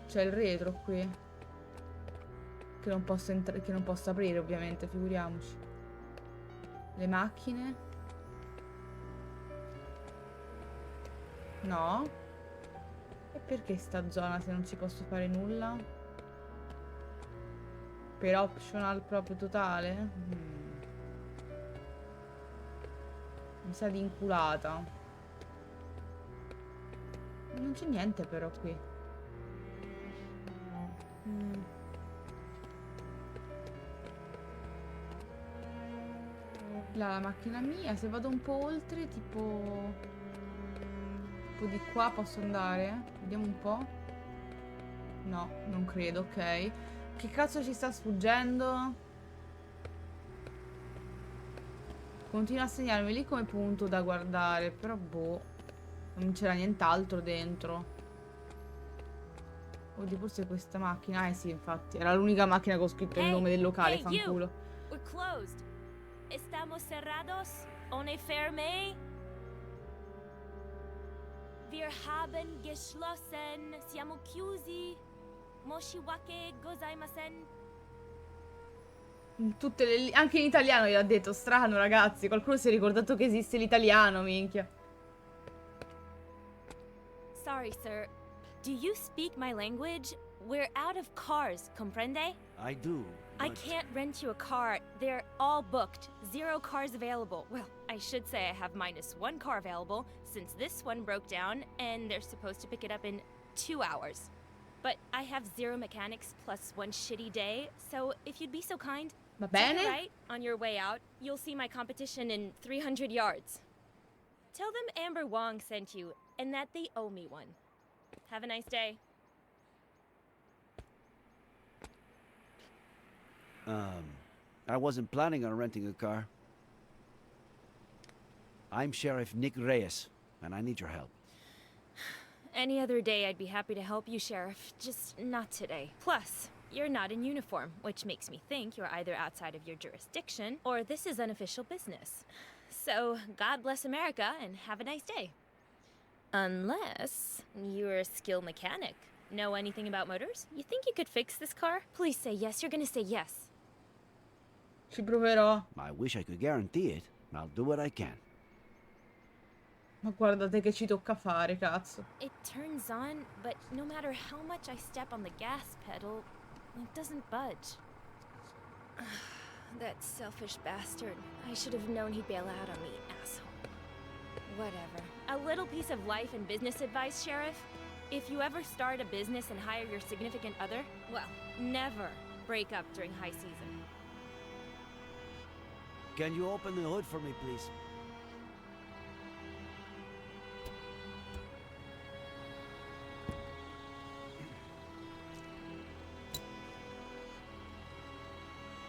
C'è il retro qui. Che non posso che non posso aprire, ovviamente, figuriamoci. Le macchine. No. E perché sta zona se non ci posso fare nulla? Per optional proprio totale? Mi sa di inculata. Non c'è niente però qui. Là la macchina mia. Se vado un po' oltre, tipo di qua posso andare? Vediamo un po'. No, non credo, ok. Che cazzo ci sta sfuggendo? Continua a segnarmi lì come punto da guardare. Però boh, non c'era nient'altro dentro. Oddio, forse questa macchina. Eh sì, infatti. Era l'unica macchina che ho scritto il nome del locale, fanculo. We're closed. Estamos cerrados. Ohne ferme. Wir haben geschlossen. Siamo chiusi. Moshiwake gozaimasen. Anche in italiano gliel'ha detto. Strano, ragazzi. Qualcuno si è ricordato che esiste l'italiano, minchia. Sorry, sir. Do you speak my language? We're out of cars, comprende? I do. I can't rent you a car. They're all booked. 0 cars available. Well, I should say I have -1 car available, since this one broke down, and they're supposed to pick it up in 2 hours. But I have 0 mechanics plus 1 shitty day, so if you'd be so kind, Va take bene? a right on your way out. You'll see my competition in 300 yards. Tell them Amber Wong sent you, and that they owe me one. Have a nice day. I wasn't planning on renting a car. I'm Sheriff Nick Reyes, and I need your help. Any other day I'd be happy to help you, Sheriff. Just not today. Plus, you're not in uniform, which makes me think you're either outside of your jurisdiction, or this is unofficial business. So, God bless America, and have a nice day. Unless you're a skilled mechanic. Know anything about motors? You think you could fix this car? Please say yes. You're gonna say yes. Ci proverò. I wish I could guarantee it. I'll do what I can. Ma guardate che ci tocca fare, cazzo. It turns on, but no matter how much I step on the gas pedal, it doesn't budge. That selfish bastard. I should have known he'd bail out on me, asshole. Whatever. A little piece of life and business advice, Sheriff. If you ever start a business and hire your significant other, well, never break up during high season. Can you open the hood for me, please?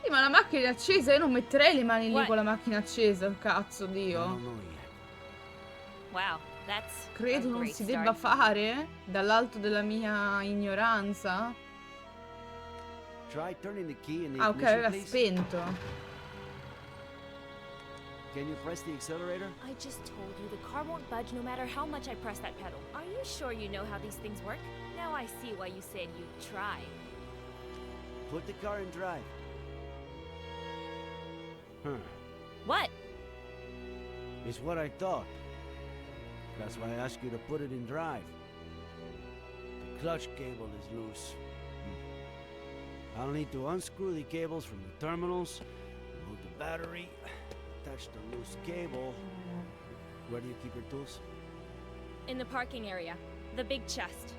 Sì, ma la macchina è accesa. Io non metterei le mani lì What? con la macchina accesa. Cazzo, I Dio. don't know yet. Wow, that's Credo a non great si start. debba fare. Dall'alto della mia ignoranza. Try turning the key in the Ah, ok, ignition, aveva please. spento. Can you press the accelerator? I just told you the car won't budge no matter how much I press that pedal. Are you sure you know how these things work? Now I see why you said you'd try. Put the car in drive. What? It's what I thought. That's why I asked you to put it in drive. The clutch cable is loose. I'll need to unscrew the cables from the terminals, remove the battery. Attach the loose cable. Where do you keep your tools? In the parking area. The big chest.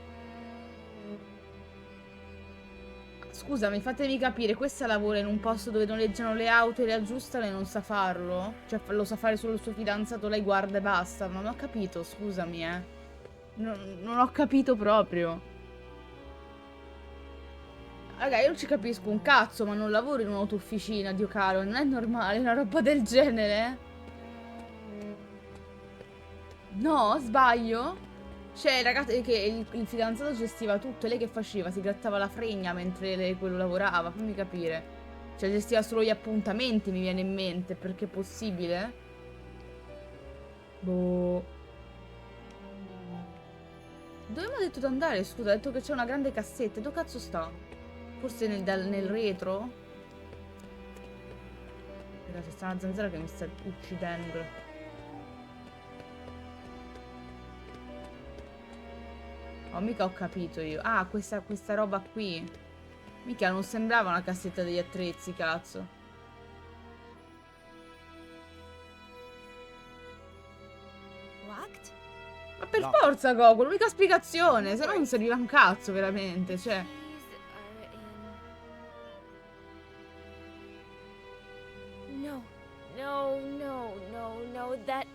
Scusami, fatemi capire, questa lavora in un posto dove noleggiano le auto e le aggiustano e non sa farlo? Cioè, lo sa fare solo il suo fidanzato, lei guarda e basta. Non ho capito, scusami, non ho capito proprio. Raga, io non ci capisco un cazzo, ma non lavoro in un'autofficina, Dio caro. Non è normale una roba del genere? No, sbaglio? Cioè, ragazzi, che il fidanzato gestiva tutto e lei che faceva? Si grattava la fregna mentre quello lavorava, fammi capire. Cioè, gestiva solo gli appuntamenti, mi viene in mente, perché è possibile? Boh. Dove mi ha detto di andare? Scusa, ha detto che c'è una grande cassetta. Dove cazzo sta? Forse nel retro? Ragazzi, sta una zanzara che mi sta uccidendo. Oh, mica ho capito io. Ah, questa roba qui. Mica non sembrava una cassetta degli attrezzi, cazzo. Locked? Ma per forza, Goku, l'unica spiegazione. Se no non serviva un cazzo, veramente, cioè. No. No. That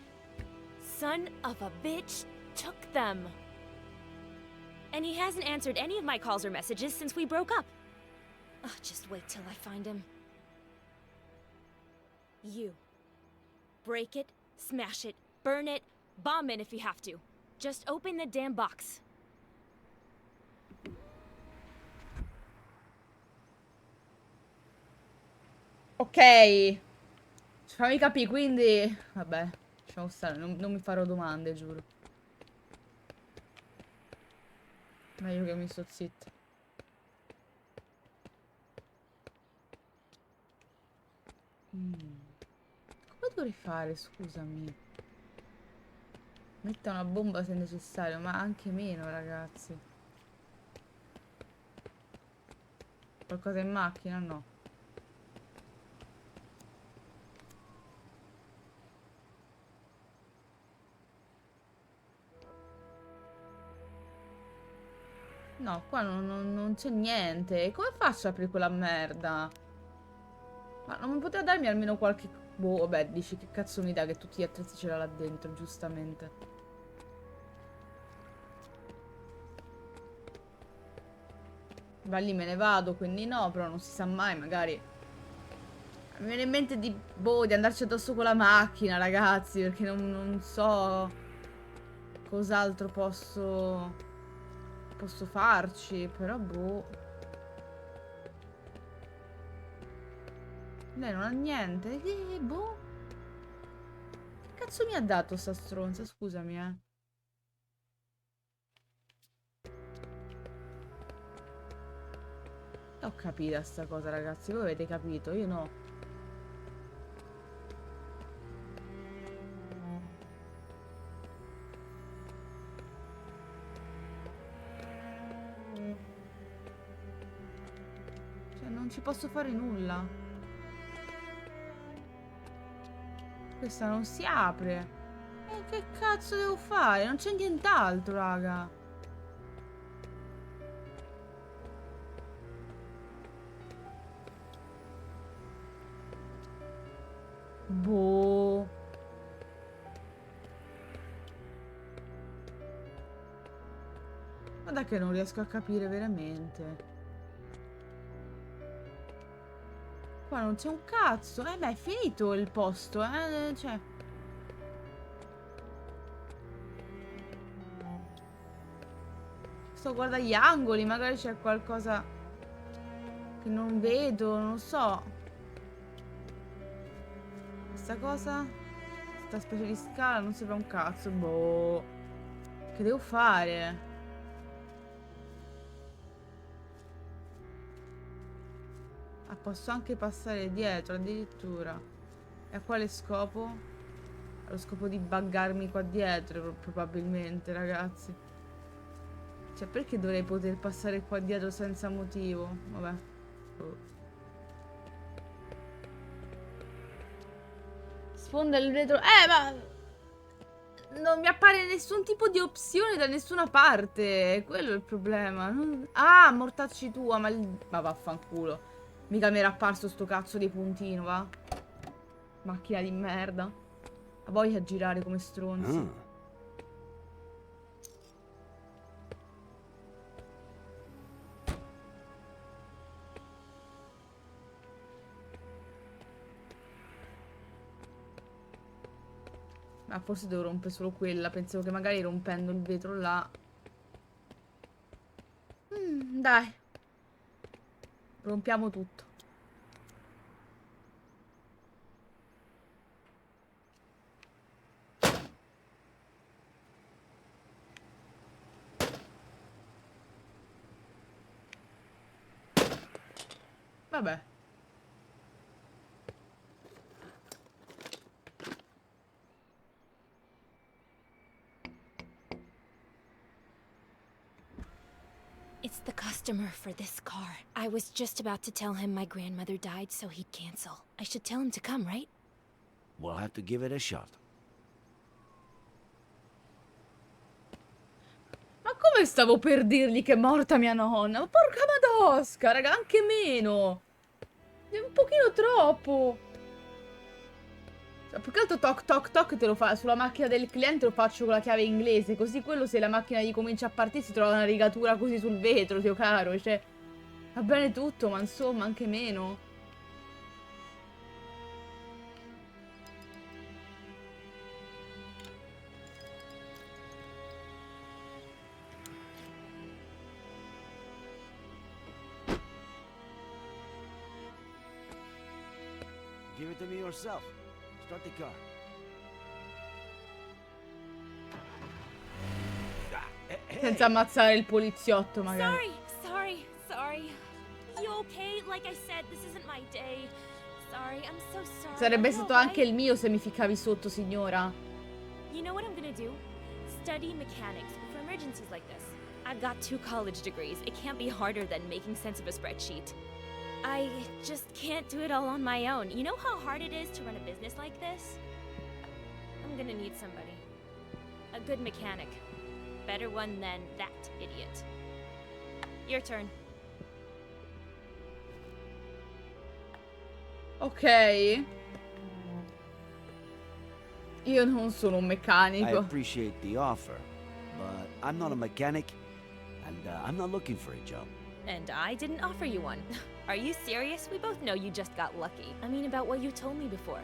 son of a bitch took them. And he hasn't answered any of my calls or messages since we broke up. Oh, just wait till I find him. You. Break it, smash it, burn it, bomb it if you have to. Just open the damn box. Ok. Fammi capire, quindi. Vabbè, lasciamo stare, non mi farò domande, giuro. Meglio che mi sto zitta. Come dovrei fare, scusami? Metta una bomba se necessario, ma anche meno, ragazzi. Qualcosa in macchina? No. No, qua non c'è niente. Come faccio ad aprire quella merda? Ma non poteva darmi almeno qualche... Boh, vabbè, dici che cazzo mi dà che tutti gli attrezzi ce l'ha là dentro, giustamente. Va lì, me ne vado, quindi no, però non si sa mai, magari... Mi viene in mente di... Boh, di andarci addosso con la macchina, ragazzi, perché non so... Cos'altro posso farci, però boh. Lei non ha niente. Boh. Che cazzo mi ha dato sta stronza? Scusami, Ho capito sta cosa, ragazzi. Voi avete capito, io no. Cioè, non ci posso fare nulla. Questa non si apre. E che cazzo devo fare? Non c'è nient'altro, raga. Boh. Guarda che non riesco a capire veramente. Qua non c'è un cazzo. Beh, è finito il posto, cioè... Sto guardando gli angoli, magari c'è qualcosa che non vedo, non so. Questa cosa, questa specie di scala non sembra un cazzo. Boh. Che devo fare? Ah, posso anche passare dietro addirittura. E a quale scopo? Allo scopo di buggarmi qua dietro, probabilmente, ragazzi. Cioè, perché dovrei poter passare qua dietro senza motivo? Vabbè. Oh. Sfonda il vetro. Ma non mi appare nessun tipo di opzione da nessuna parte. Quello è il problema. Ah, mortacci tua, ma vaffanculo. Mica mi era apparso sto cazzo di puntino, va? Macchina di merda. Ha voglia di girare come stronzi. Ah, forse devo rompere solo quella. Pensavo che magari rompendo il vetro là. Dai. Rompiamo tutto. Vabbè. It's the customer for this car. I was just about to tell him my grandmother died so he'd cancel. I should tell him to come, right? We'll have to give it a shot. Ma come stavo per dirgli che è morta mia nonna? Ma porca madosca, raga, anche meno. È un pochino troppo. Cioè, più che altro toc toc toc te lo fa sulla macchina del cliente, lo faccio con la chiave inglese. Così quello, se la macchina gli comincia a partire, si trova una rigatura così sul vetro, zio caro. Cioè, va bene tutto, ma insomma, anche meno. Give it to me yourself. Start the car. Senza ammazzare il poliziotto, magari. Sorry. You okay? Like I said, this isn't my day. Sorry, I'm so sorry. Sarebbe Are you stato alright? anche il mio se mi ficcavi sotto, signora. You know what I'm gonna do? Study mechanics for emergencies like this. I've got 2 college degrees. It can't be harder than making sense of a spreadsheet. I just can't do it all on my own. You know how hard it is to run a business like this? I'm gonna need somebody. A good mechanic. Better one than that idiot. Your turn. Ok. Io non sono un I meccanico. appreciate the offer, but I'm not a mechanic, and I'm not looking for a job. And I didn't offer you one. Are you serious? We both know you just got lucky. I mean, about what you told me before.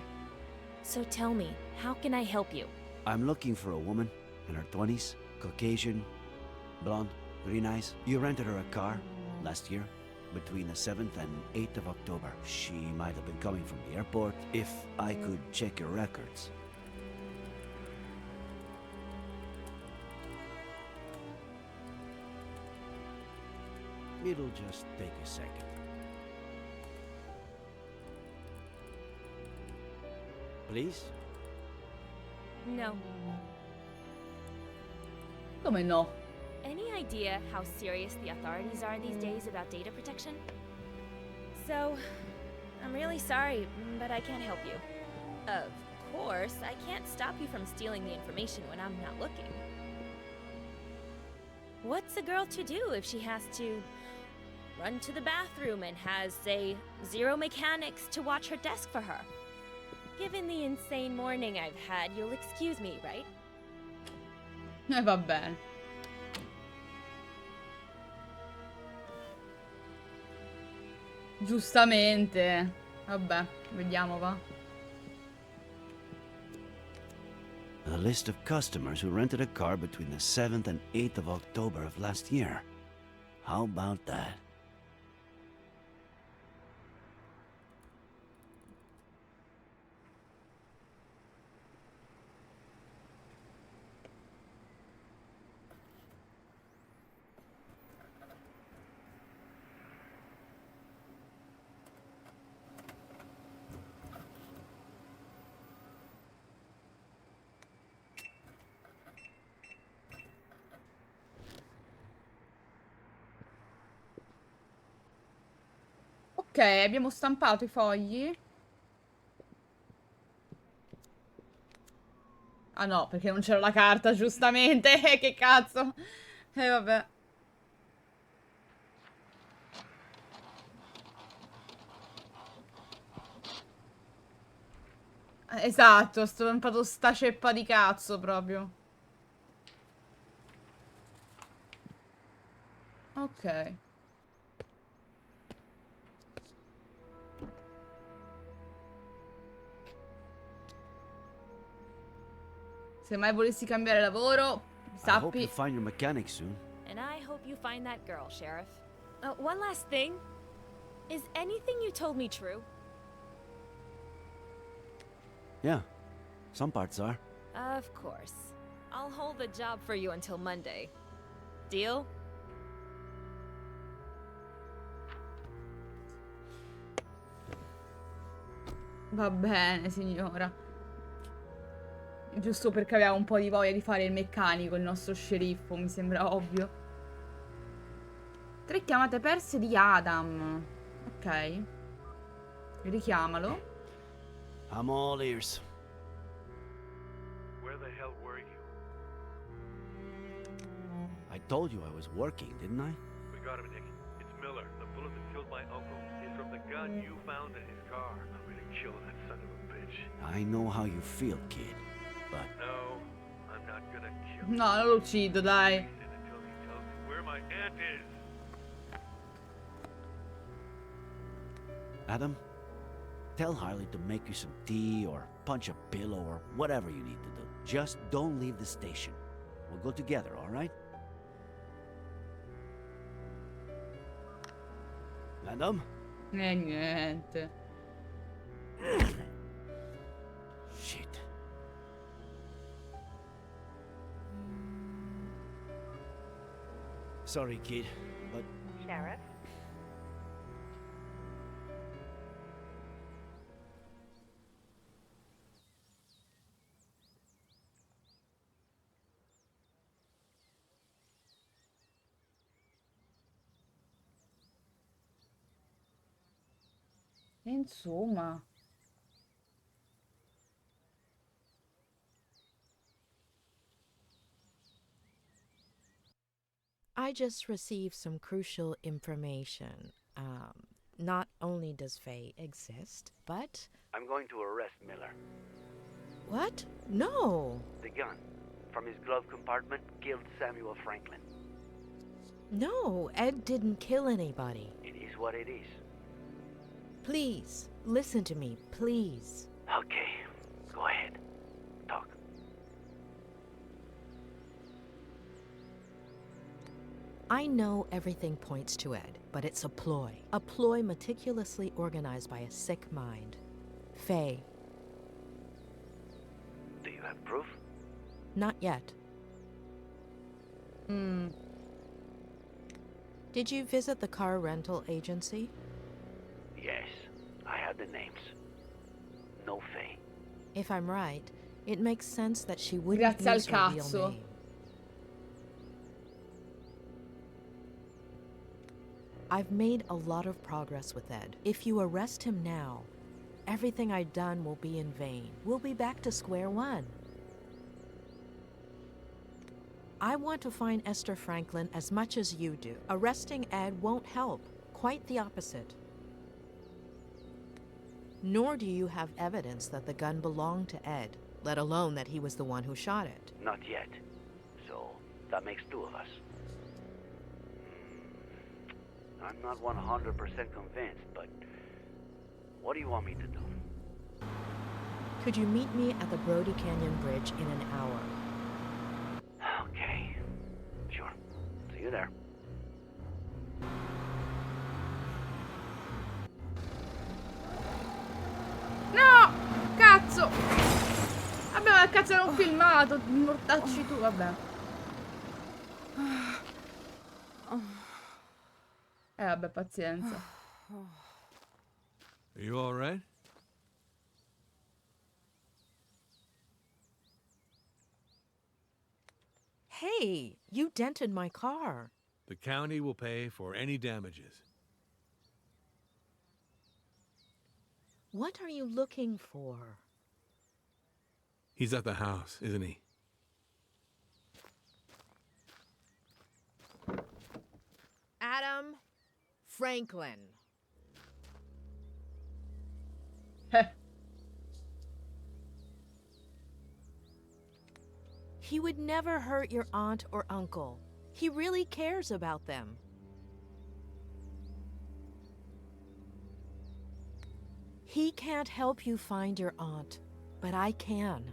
So tell me, how can I help you? I'm looking for a woman in her 20s, Caucasian, blonde, green eyes. You rented her a car last year, between the 7th and 8th of October. She might have been coming from the airport. If I could check your records. It'll just take a second. Please? No. Come no? Any idea how serious the authorities are these days about data protection? So, I'm really sorry, but I can't help you. Of course, I can't stop you from stealing the information when I'm not looking. What's a girl to do if she has to run to the bathroom and has, say, 0 mechanics to watch her desk for her? Given the insane morning I've had, you'll excuse me, right? Va bene. Giustamente. Vabbè, vediamo, va. A list of customers who rented a car between the 7th and 8th of October of last year. How about that? Ok, abbiamo stampato i fogli. Ah no, perché non c'era la carta, giustamente. Che cazzo. Vabbè. Esatto, sto fatto sta ceppa di cazzo proprio. Ok. Se mai volessi cambiare lavoro, I hope you sappi. find your mechanic soon. And I hope you find that girl, Sheriff. One last thing. Is anything you told me true? Yeah, some parts are. Of course. I'll hold the job for you until Monday. Deal? Va bene, signora. Giusto perché aveva un po' di voglia di fare il meccanico, il nostro sceriffo, mi sembra ovvio. 3 chiamate perse di Adam. Ok. Richiamalo. I'm all ears. Where the hell were you? I told you I was working, didn't I? We got him, Nick. It's Miller. The bullet that killed my uncle is from the gun you found in his car. I'm gonna kill that son of a bitch. I know how you feel, kid, but... No, I'm not gonna kill him. No, non lo uccido, dai. Until he tells me where my aunt is. Adam, tell Harley to make you some tea or punch a pillow or whatever you need to do. Just don't leave the station. We'll go together, all right? Adam? Niente. Shit. Sorry, kid, but... Sheriff? Insomma. I just received some crucial information. Not only does Faye exist, but... I'm going to arrest Miller. What? No! The gun from his glove compartment killed Samuel Franklin. No, Ed didn't kill anybody. It is what it is. Please, listen to me, please. Okay, go ahead. Talk. I know everything points to Ed, but it's a ploy. A ploy meticulously organized by a sick mind. Faye. Do you have proof? Not yet. Did you visit the car rental agency? Yes, I have the names. No Faye. If I'm right, it makes sense that she wouldn't Grazie al use her real cazzo. name. I've made a lot of progress with Ed. If you arrest him now, everything I've done will be in vain. We'll be back to square one. I want to find Esther Franklin as much as you do. Arresting Ed won't help. Quite the opposite. Nor do you have evidence that the gun belonged to Ed, let alone that he was the one who shot it. Not yet. So, that makes 2 of us. I'm not 100% convinced, but what do you want me to do? Could you meet me at the Brody Canyon Bridge in an hour? Okay. Sure. See you there. No! Cazzo! Vabbè, ma cazzo era un filmato. Mortacci tu, vabbè. Vabbè, pazienza. Are you all right? Hey, you dented my car. The county will pay for any damages. What are you looking for? He's at the house, isn't he? Adam Franklin. He would never hurt your aunt or uncle. He really cares about them. He can't help you find your aunt, but I can.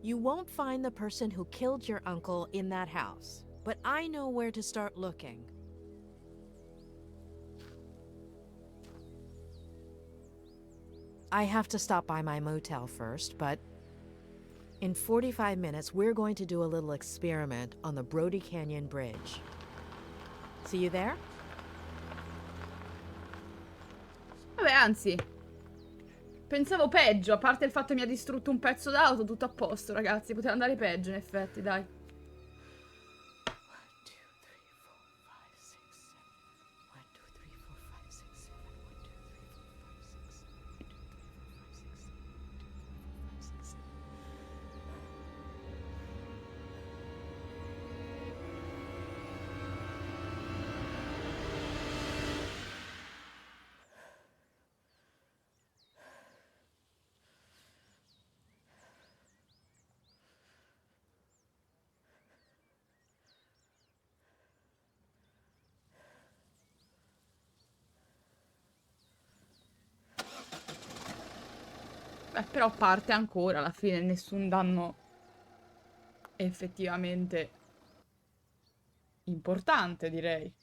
You won't find the person who killed your uncle in that house, but I know where to start looking. I have to stop by my motel first, but in 45 minutes, we're going to do a little experiment on the Brody Canyon Bridge. See you there? Vabbè, anzi, pensavo peggio, a parte il fatto che mi ha distrutto un pezzo d'auto, tutto a posto, ragazzi. Poteva andare peggio, in effetti, dai. Beh, però parte ancora, alla fine nessun danno effettivamente importante, direi.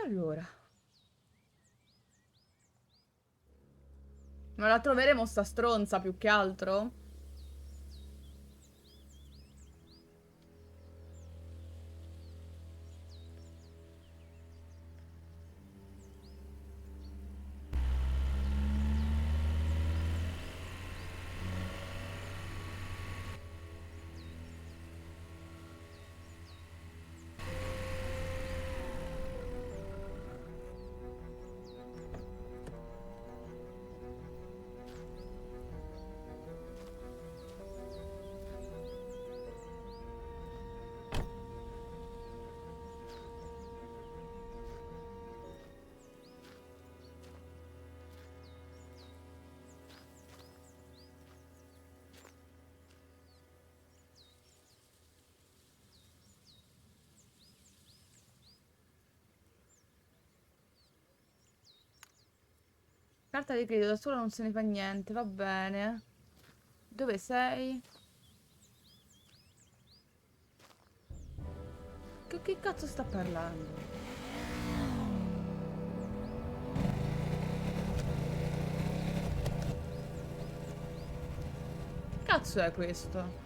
Allora. Non la troveremo sta stronza più che altro? Carta di credito, da sola non se ne fa niente, va bene. Dove sei? Che cazzo sta parlando? Che cazzo è questo?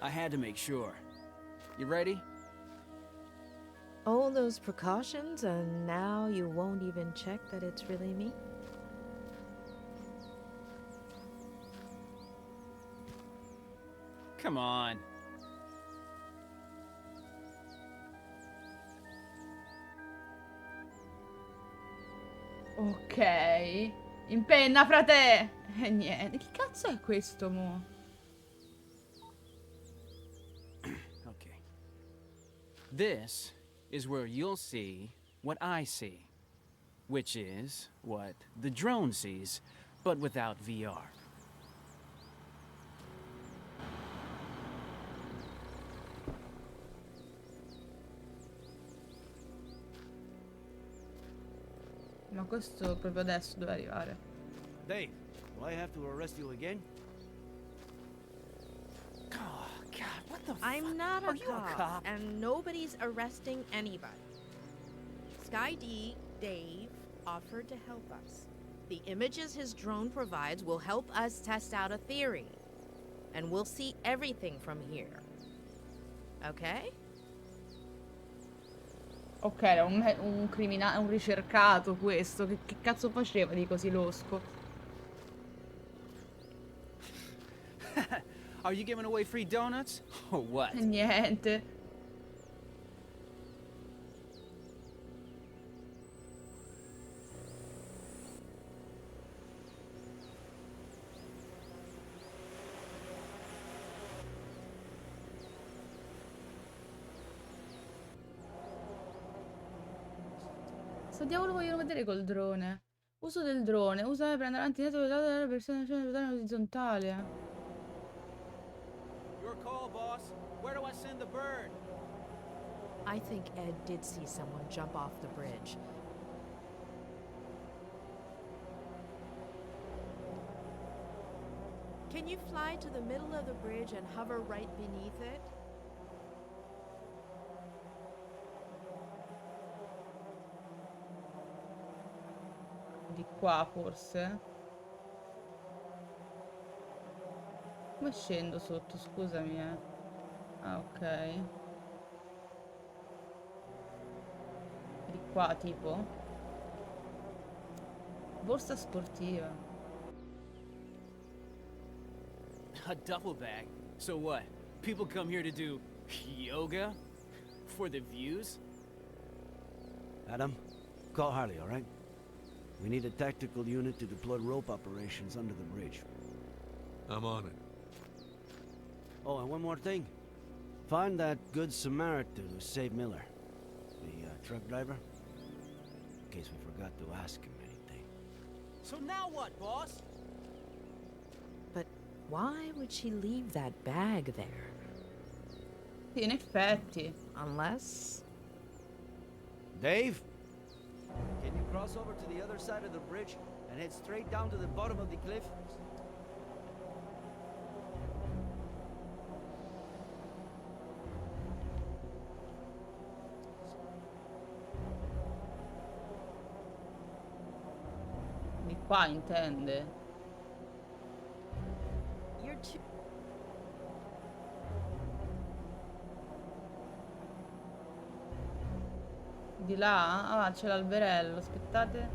I had to make sure. You ready? All those precautions, and now you won't even check that it's really me? Come on. Ok. Impenna, frate! E niente. Che cazzo è questo, mo? Okay. This is where you'll see what I see, which is what the drone sees, but without VR. Ma questo proprio adesso deve arrivare. Dave, will I have to arrest you again? Oh, God, what the I'm not Are a you a cop, cop? and nobody's arresting anybody. Sky D, Dave, offered to help us. The images his drone provides will help us test out a theory. And we'll see everything from here. Okay? Ok, era un criminale, un ricercato questo. Che cazzo faceva di così losco? Are you giving away free donuts? Or what? Niente. Cosa diavolo vogliono vedere col drone? Uso del drone. Usa per andare avanti e indietro della persona in orizzontale. Your call, boss. Where do I send the bird? I think Ed did see someone jump off the bridge. Can you fly to the middle of the bridge and hover right beneath it? Di qua forse. Come scendo sotto? Scusami, eh. Ah, ok. Di qua tipo. Borsa sportiva. A duffel bag? So what? People come here to do yoga? For the views? Adam, call Harley, all right? We need a tactical unit to deploy rope operations under the bridge. I'm on it. Oh, and one more thing. Find that good Samaritan who saved Miller. The truck driver. In case we forgot to ask him anything. So now what, boss? But why would she leave that bag there? Sì, in effetti. Unless... Dave? Can you cross over to the other side of the bridge and head straight down to the bottom of the cliff? Di qua intende. You're too... Di là? Ah, c'è l'alberello, aspettate.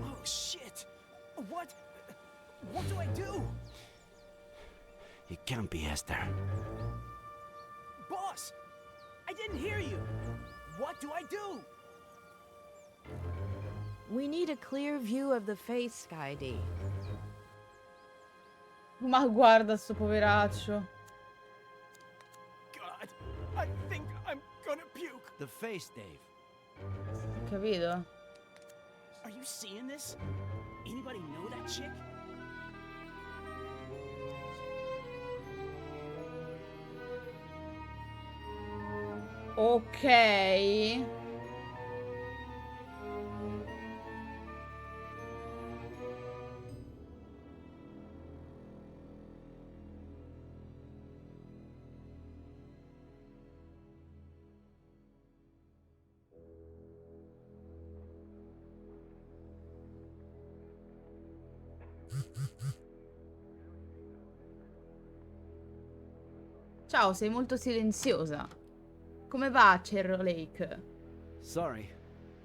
Oh, shit! What? What do I do? It can't be Esther. Boss! I didn't hear you! What do I do? We need a clear view of the face, Sky D. Ma guarda sto poveraccio. God, I think I'm gonna puke. The face, Dave. Capito? Are you seeing this? Anybody know that chick? Ok. Ciao, sei molto silenziosa. Come va, Cerro Lake? Sorry,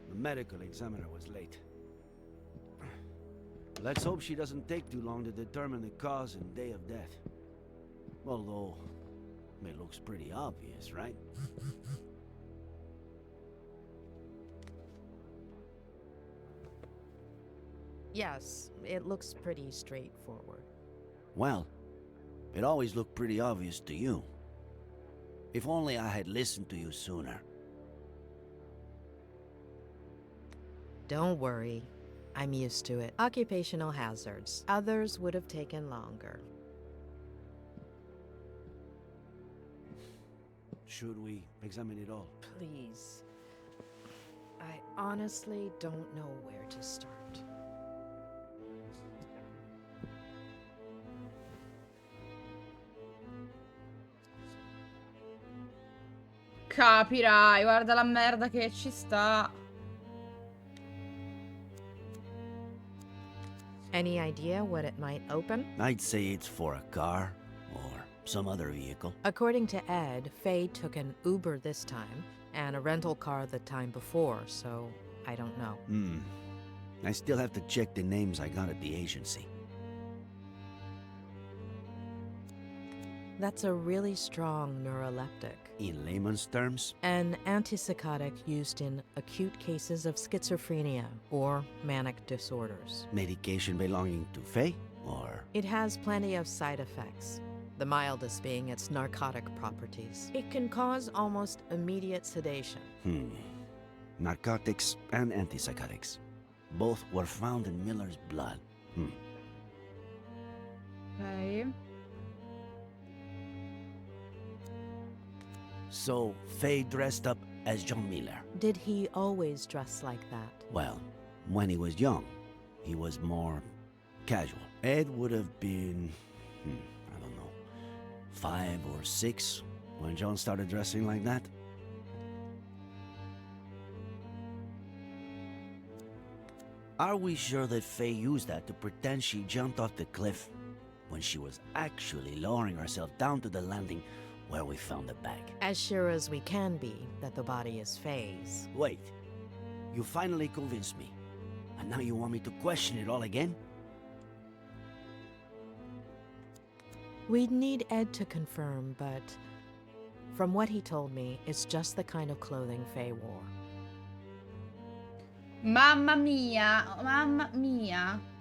the medical examiner was late. Let's hope she doesn't take too long to determine the cause and day of death. Although, it looks pretty obvious, right? Yes, it looks pretty straightforward. Well, it always looked pretty obvious to you. If only I had listened to you sooner. Don't worry. I'm used to it. Occupational hazards. Others would have taken longer. Should we examine it all? Please. I honestly don't know where to start. Capirai, guarda la merda che ci sta. Any idea what it might open? I'd say it's for a car or some other vehicle. According to Ed, Faye took an Uber this time and a rental car the time before, so I don't know. I still have to check the names I got at the agency. That's a really strong neuroleptic. In layman's terms? An antipsychotic used in acute cases of schizophrenia or manic disorders. Medication belonging to Faye, or? It has plenty of side effects, the mildest being its narcotic properties. It can cause almost immediate sedation. Narcotics and antipsychotics. Both were found in Miller's blood. Ok. So, Faye dressed up as John Miller. Did he always dress like that? Well, when he was young, he was more casual. Ed would have been, I don't know, 5 or 6 when John started dressing like that. Are we sure that Faye used that to pretend she jumped off the cliff when she was actually lowering herself down to the landing where we found the bag? As sure as we can be that the body is Faye's. Wait, you finally convinced me. And now you want me to question it all again? We'd need Ed to confirm, but from what he told me, it's just the kind of clothing Faye wore. Mamma mia.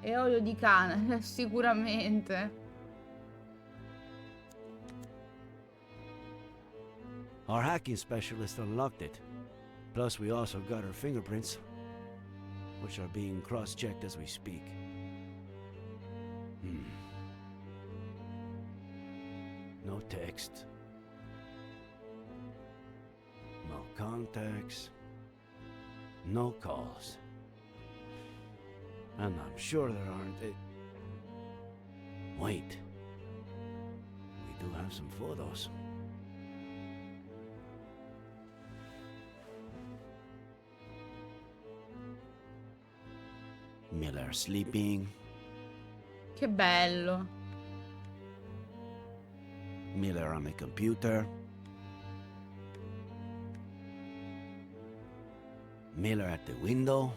E olio di cane, sicuramente. Our hacking specialist unlocked it. Plus, we also got her fingerprints, which are being cross-checked as we speak. No text. No contacts. No calls. And I'm sure there aren't Wait. We do have some photos. Miller sleeping. Che bello. Miller on the computer. Miller at the window.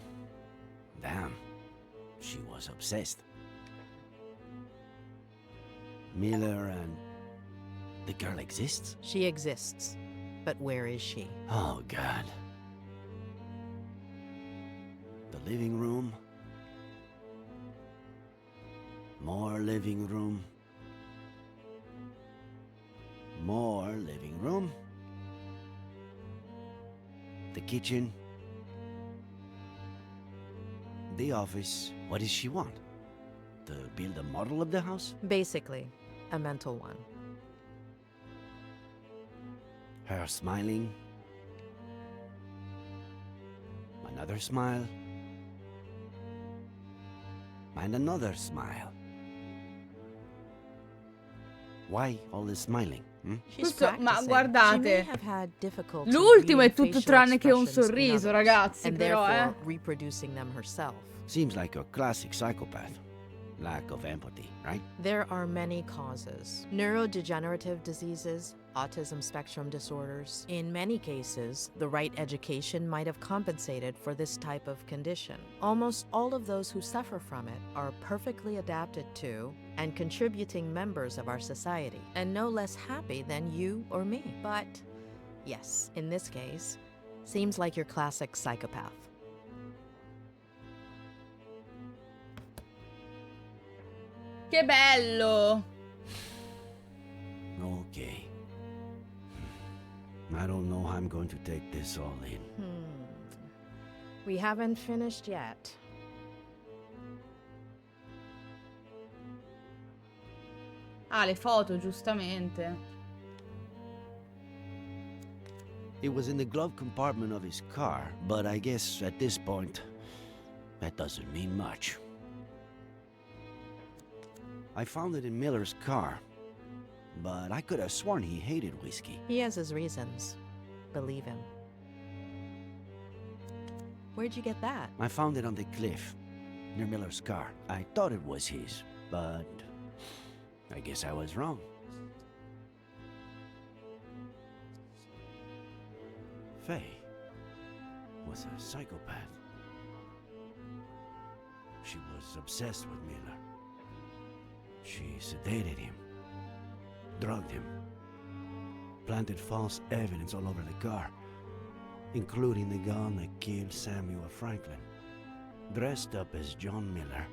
Damn, she was obsessed. Miller and... the girl exists? She exists, but where is she? Oh, God. The living room. More living room. More living room. The kitchen. The office. What does she want? To build a model of the house? Basically, a mental one. Her smiling. Another smile. And another smile. Why all this smiling? Questo, ma guardate, l'ultimo l'ultimo è tutto tranne che un sorriso, ragazzi, però, reproducing them herself. Seems like a classic psychopath. Lack of empathy, right? There are many causes. Neurodegenerative diseases, autism spectrum disorders. In many cases, the right education might have compensated for this type of condition. Almost all of those who suffer from it are perfectly adapted to and contributing members of our society, and no less happy than you or me. But, yes, in this case, seems like your classic psychopath. Che bello! Okay. I don't know how I'm going to take this all in. We haven't finished yet. Ah, le foto, giustamente. It was in the glove compartment of his car, but I guess at this point, that doesn't mean much. I found it in Miller's car, but I could have sworn he hated whiskey. He has his reasons. Believe him. Where'd you get that? I found it on the cliff. near Miller's car. I thought it was his, but I guess I was wrong. Faye was a psychopath. She was obsessed with Miller. She sedated him, drugged him, planted false evidence all over the car, including the gun that killed Samuel Franklin. Dressed up as John Miller,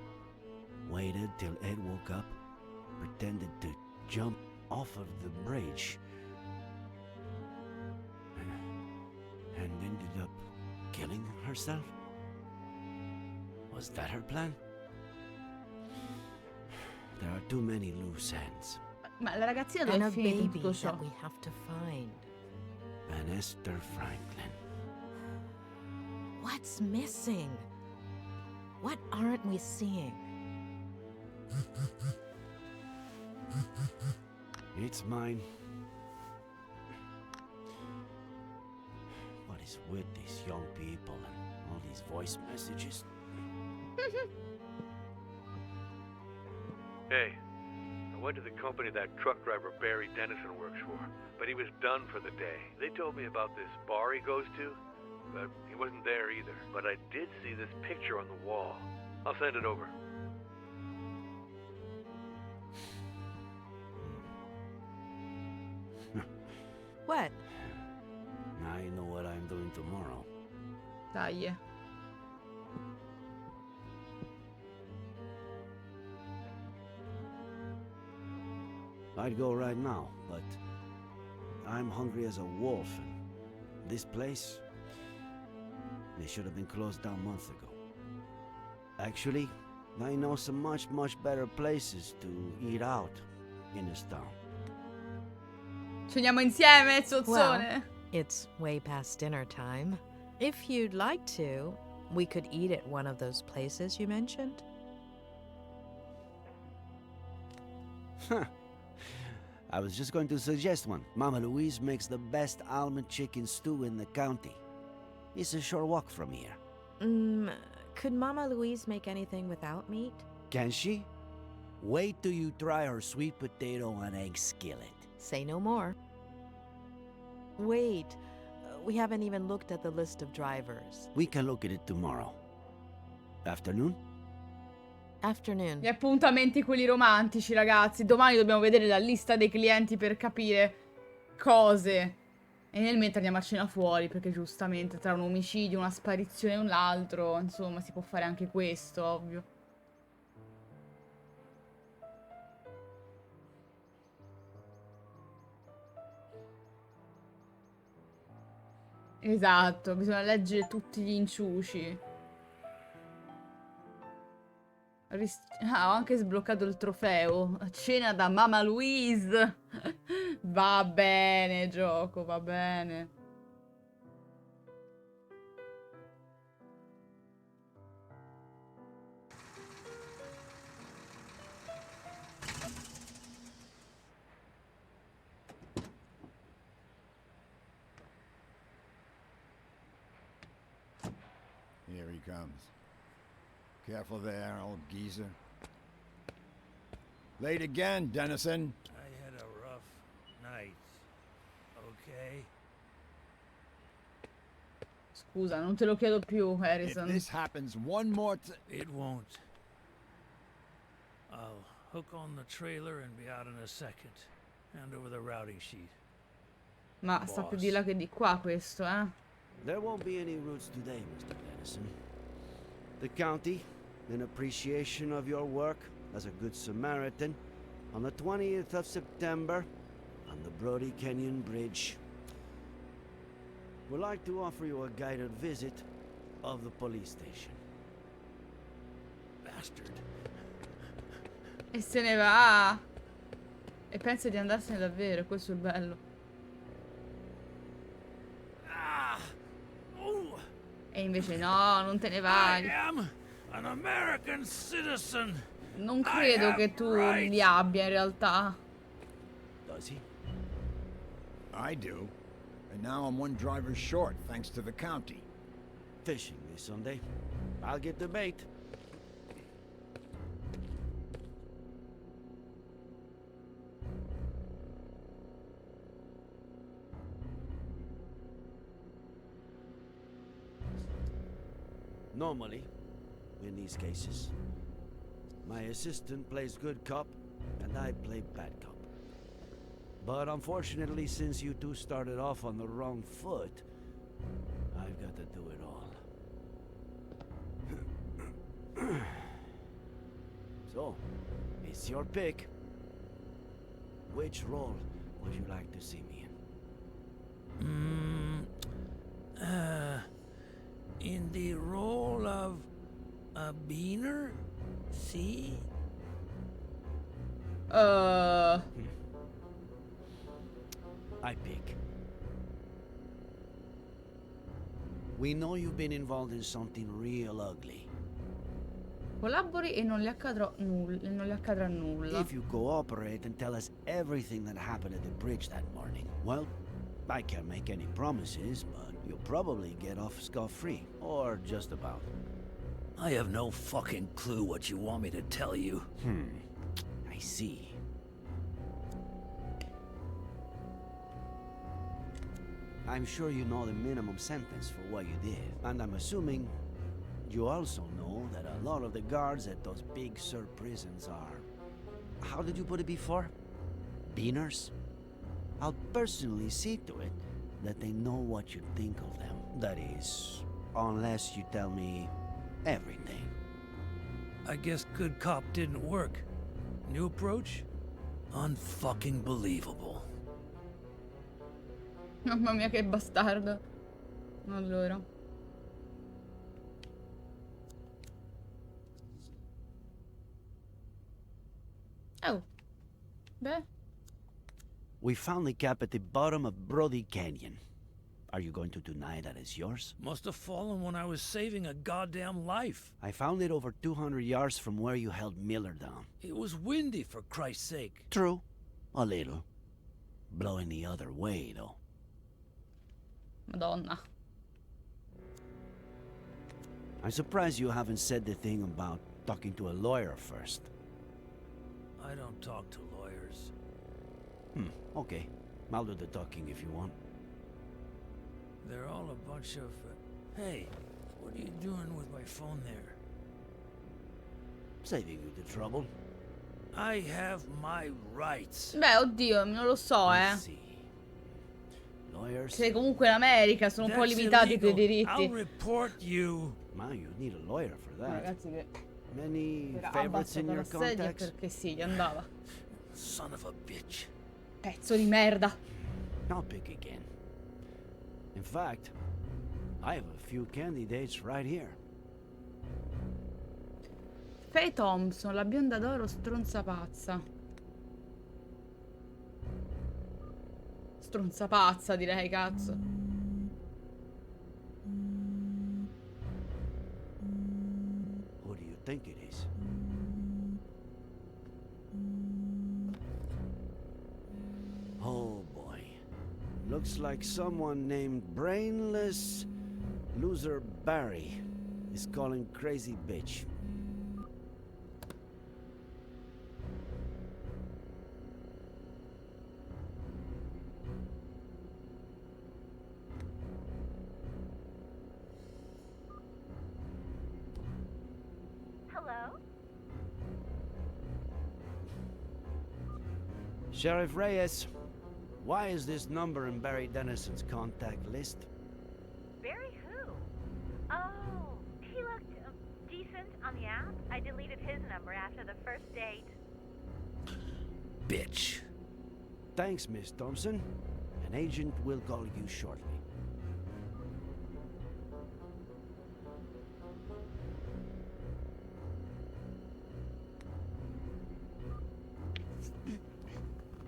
waited till Ed woke up, pretended to jump off of the bridge, and ended up killing herself? Was that her plan? There are too many loose ends. Ma la ragazzina And dove a è finito baby tutto ciò? that we have to find. And Esther Franklin. What's missing? What aren't we seeing? It's mine. What is with these young people and all these voice messages? Hey, I went to the company that truck driver Barry Dennison works for, but he was done for the day. They told me about this bar he goes to, but he wasn't there either. But I did see this picture on the wall. I'll send it over. What? I know what I'm doing tomorrow. Dai. I'd go right now, but I'm hungry as a wolf, and this place, they should have been closed down months ago. Actually, I know some much better places to eat out in this town. Ceniamo insieme, Well, zozzone. it's way past dinner time. If you'd like to, we could eat at one of those places you mentioned. I was just going to suggest one. Mama Louise makes the best almond chicken stew in the county. It's a short walk from here. Could Mama Louise make anything without meat? Can she? Wait till you try her sweet potato and egg skillet. Say no more. Wait, we haven't even looked at the list of drivers. We can look at it tomorrow. Afternoon? Afternoon. Gli appuntamenti quelli romantici, ragazzi. Domani dobbiamo vedere la lista dei clienti per capire cose. E nel mentre andiamo a cena fuori, perché giustamente tra un omicidio, una sparizione e un altro, insomma, si può fare anche questo, ovvio. Esatto, bisogna leggere tutti gli inciuci. Ho anche sbloccato il trofeo. Cena da Mama Louise. Va bene, gioco, va bene. Here he comes. Careful there, old geezer. Late again, Dennison. I had a rough night. Okay? Scusa, non te lo chiedo più, If Harrison. this happens one more It won't. I'll hook on the trailer and be out in a second. Hand over the routing sheet. Ma sta più di là che di qua questo, eh? There won't be any routes today, Mr. Dennison. The county, in appreciation of your work as a good Samaritan, on the 20th of September, on the Brody Canyon Bridge, would like to offer you a guided visit of the police station. Bastard. E se ne va. E pensa di andarsene davvero, questo è il bello. E invece no, non te ne vai. I am an American citizen. Non credo che tu li abbia in realtà. Does he? I do. And now I'm one driver short, thanks to the county. Fishing this Sunday. I'll get the bait. Normally, in these cases, my assistant plays good cop, and I play bad cop. But unfortunately, since you two started off on the wrong foot, I've got to do it all. So, it's your pick. Which role would you like to see me in? In the role of a beaner? See? I pick. We know you've been involved in something real ugly. Collabori e non le accadrà nulla. If you cooperate and tell us everything that happened at the bridge that morning, well, I can't make any promises, but you'll probably get off scot-free. Or just about. I have no fucking clue what you want me to tell you. I see. I'm sure you know the minimum sentence for what you did. And I'm assuming you also know that a lot of the guards at those big Sur prisons are... How did you put it before? Beaners? I'll personally see to it that they know what you think of them. That is, unless you tell me everything. I guess good cop didn't work. New approach? Unfucking believable. Mamma mia che bastardo. Allora. Oh. Beh. We found the cap at the bottom of Brody Canyon. Are you going to deny that it's yours? Must have fallen when I was saving a goddamn life. I found it over 200 yards from where you held Miller down. It was windy, for Christ's sake. True. A little. Blowing the other way, though. Madonna. I'm surprised you haven't said the thing about talking to a lawyer first. I don't talk to lawyers. Okay. I'll do the talking if you want. They're all a bunch of... Hey, what are you doing with my phone there? Saving you the trouble. I have my rights. Beh, oddio, non lo so, Sei comunque in America, sono un po' limitati i tuoi diritti. I'll report you. Ma, you need a lawyer for that. Ragazzi che... Many Era favorites in your abbassato la sedia contacts? perché sì, gli andava. Son of a bitch. Pezzo di merda. I'll pick again. In fact, I have a few candidates right here. Faye Thompson, la bionda d'oro stronza pazza. Stronza pazza, direi, cazzo. Who do you think it is? Oh boy. Looks like someone named Brainless Loser Barry is calling crazy bitch. Hello? Sheriff Reyes, why is this number in Barry Dennison's contact list? Barry who? Oh, he looked decent on the app. I deleted his number after the first date. Bitch. Thanks, Miss Thompson. An agent will call you shortly.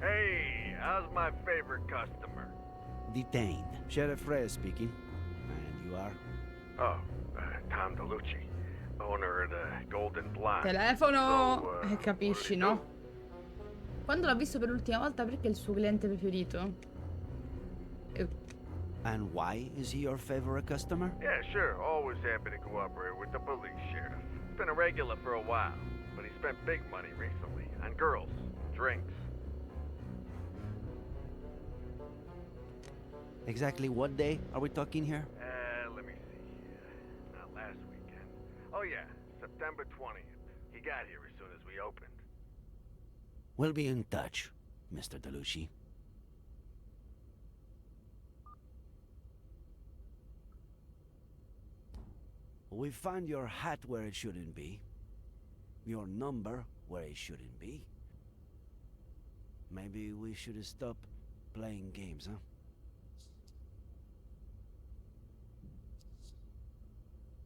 Hey, how's my favorite customer? Detained. Sheriff Reyes speaking. And you are? Oh, Tom DeLucci, owner of the Golden Blonde. Telefono! Capisci, no? Quando l'ha visto per l'ultima volta perché è il suo cliente preferito? And why is he your favorite customer? Yeah, sure. Always happy to cooperate with the police, Sheriff. He's been a regular for a while, but he spent big money recently on girls, drinks. Exactly what day are we talking here? Let me see. Not last weekend. Oh yeah, September 20th. He got here as soon as we opened. We'll be in touch, Mr. DeLucci. We found your hat where it shouldn't be. Your number where it shouldn't be. Maybe we should stop playing games, huh?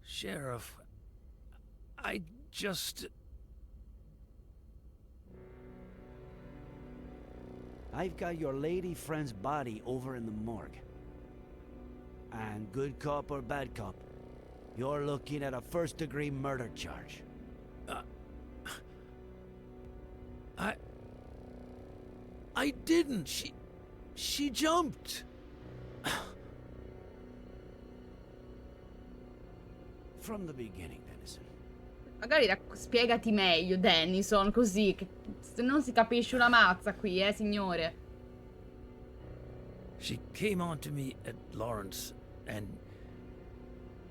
Sheriff, I just... I've got your lady friend's body over in the morgue. And good cop or bad cop, you're looking at a first-degree murder charge. I didn't. She jumped. From the beginning, Dennison. Magari spiegati meglio, Dennison, così, che se non si capisce una mazza qui, signore. She came on to me at Lawrence, and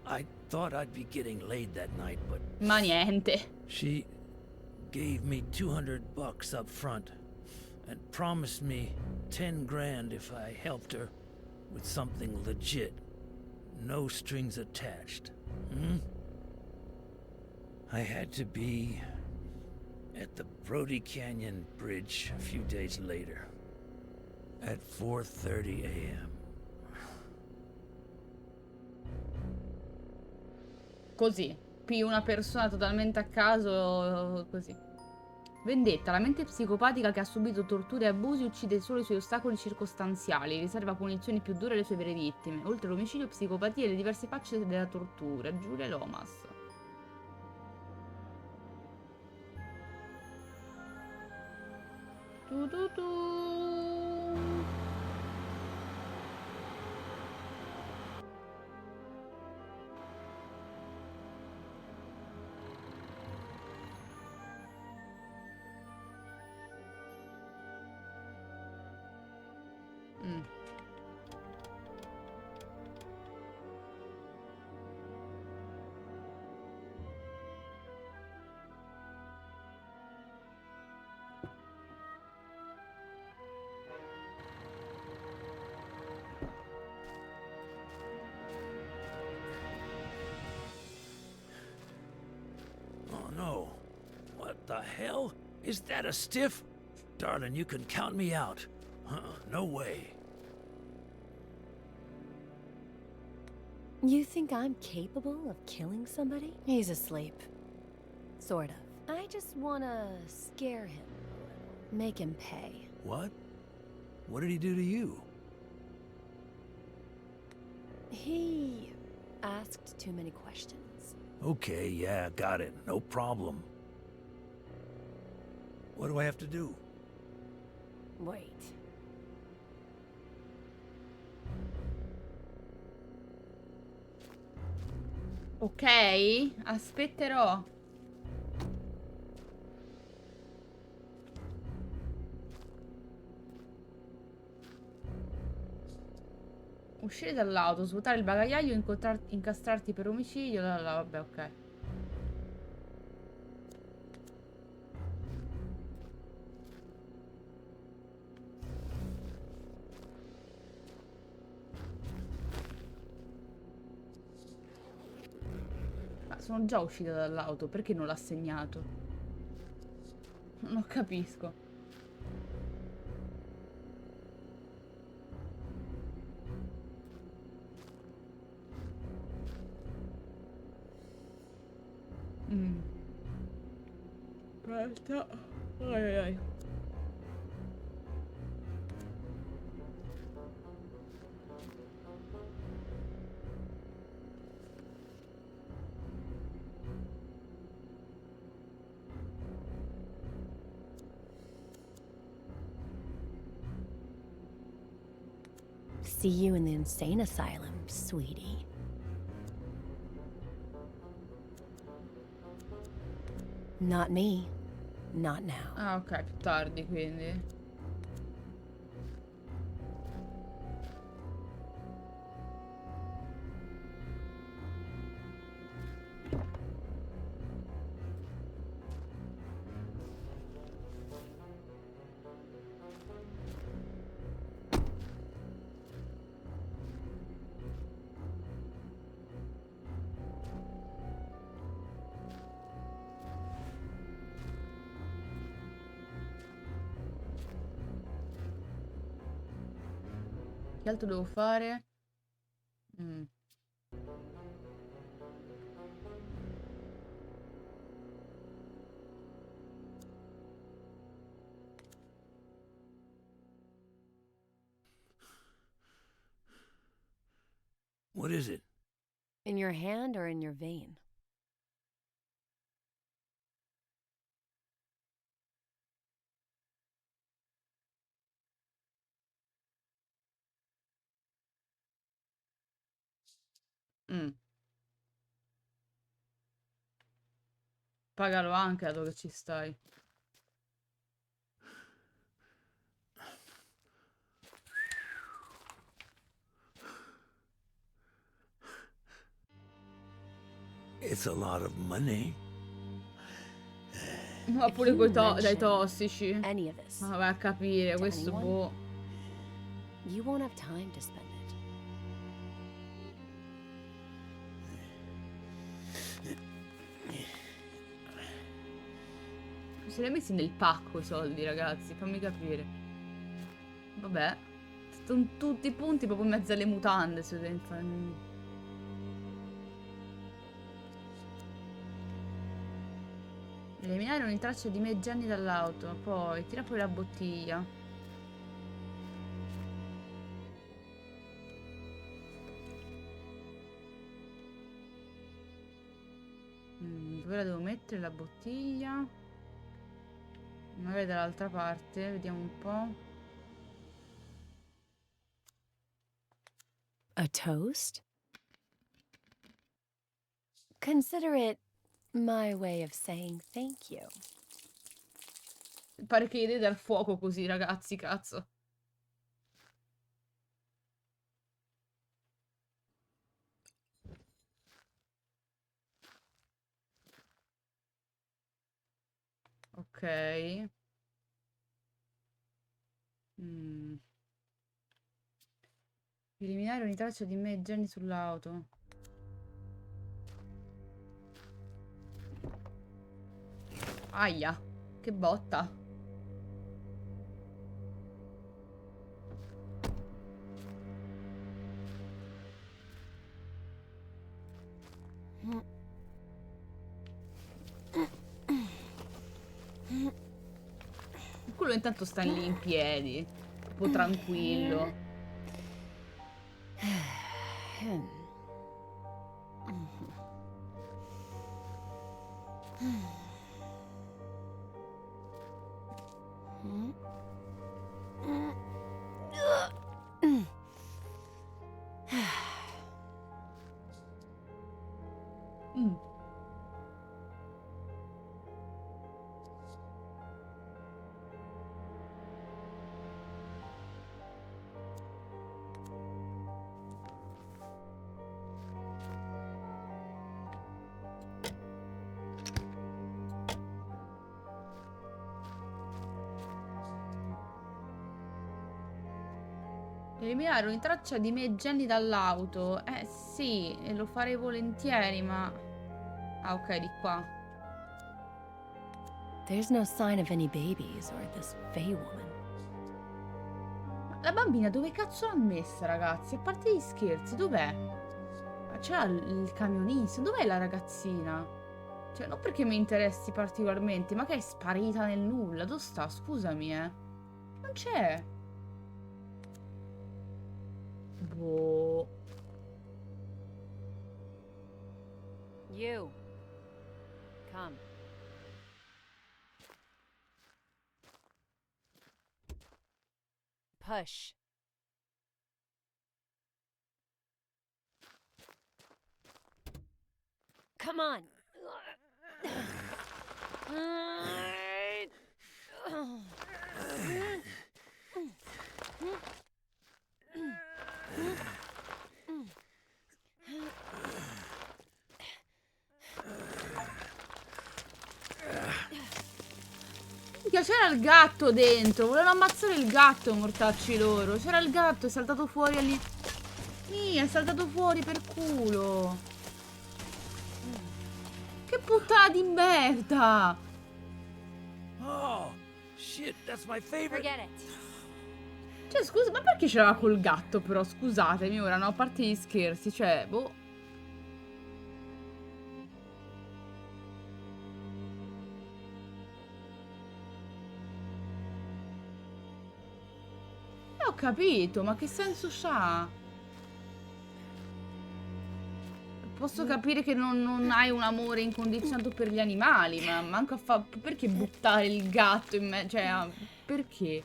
I thought I'd be getting laid that night, but... Ma niente. She gave me $200 up front, and promised me 10 grand if I helped her with something legit. No strings attached. I had to be at the Brody Canyon Bridge a few days later, at 4:30 a.m. Così, qui una persona totalmente a caso, così. Vendetta, la mente psicopatica che ha subito torture e abusi uccide solo i suoi ostacoli circostanziali, riserva punizioni più dure alle sue vere vittime, oltre all'omicidio, psicopatia e le diverse facce della tortura. Giulia Lomas. Tu tu tu. Oh no. What the hell? Is that a stiff? Darling, you can count me out. No way. You think I'm capable of killing somebody? He's asleep. Sort of. I just wanna scare him. Make him pay. What? What did he do to you? He asked too many questions. Okay, yeah, got it. No problem. What do I have to do? Wait. Ok, aspetterò. Uscire dall'auto, svuotare il bagagliaio, incastrarti per omicidio, vabbè, ok. Ma sono già uscita dall'auto, perché non l'ha segnato? Non capisco. Aspetta. Ai ai. See you in the insane asylum, sweetie. Not me. Not now. Ah, ok, più tardi quindi. altro devo fare? What is it? In your hand or in your vein? Pagalo anche dato che ci stai. It's a lot of money. Ma pure dai tossici. Any of this. Ma vai a capire, questo boh. You won't have time to spend it. Se li hai messi nel pacco i soldi, ragazzi, fammi capire. Vabbè. Sono tutti i punti proprio in mezzo alle mutande. Eliminare ogni traccia di me e Jenny dall'auto. Poi tira fuori la bottiglia. Dove la devo mettere la bottiglia? Magari dall'altra parte, vediamo un po'. A toast? Consider it my way of saying thank you. Pare che idee dal fuoco così, ragazzi, cazzo. Ok. Eliminare ogni traccia di me e Jenny sull'auto. Aia, che botta. Quello intanto sta lì in piedi, un po' tranquillo. Eliminare ogni traccia di me e Jenny dall'auto. Sì, e lo farei volentieri, ma... Ah, ok, di qua. There's no sign of any babies or this Fey woman. La bambina dove cazzo l'ha messa, ragazzi? A parte gli scherzi, dov'è? C'era il camionista, dov'è la ragazzina? Cioè, non perché mi interessi particolarmente, ma che è sparita nel nulla. Dove sta? Scusami, Non c'è. Boh. You. Come. Push. Come on. C'era il gatto dentro. Volevano ammazzare il gatto, mortacci loro. C'era il gatto, è saltato fuori è saltato fuori per culo. Che puttana di merda. Oh, shit, that's my favorite. Forget it. Cioè, scusa, ma perché ce l'aveva col gatto, però? Scusatemi, ora, no, a parte gli scherzi, cioè, boh. Ho capito, ma che senso c'ha? Posso capire che non hai un amore incondizionato per gli animali, ma manco a fa... Perché buttare il gatto in me? Cioè, perché?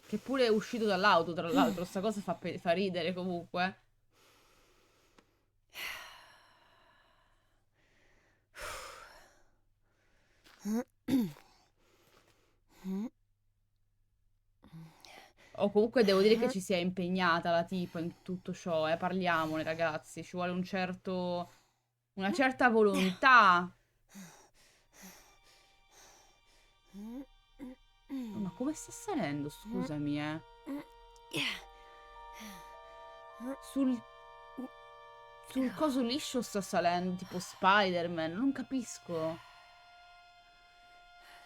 Che pure è uscito dall'auto, tra l'altro. Sta cosa fa ridere comunque. O comunque devo dire che ci sia impegnata la tipa in tutto ciò, parliamone ragazzi, ci vuole una certa volontà. Oh, ma come sta salendo, scusami, Sul coso liscio sta salendo, tipo Spider-Man, non capisco.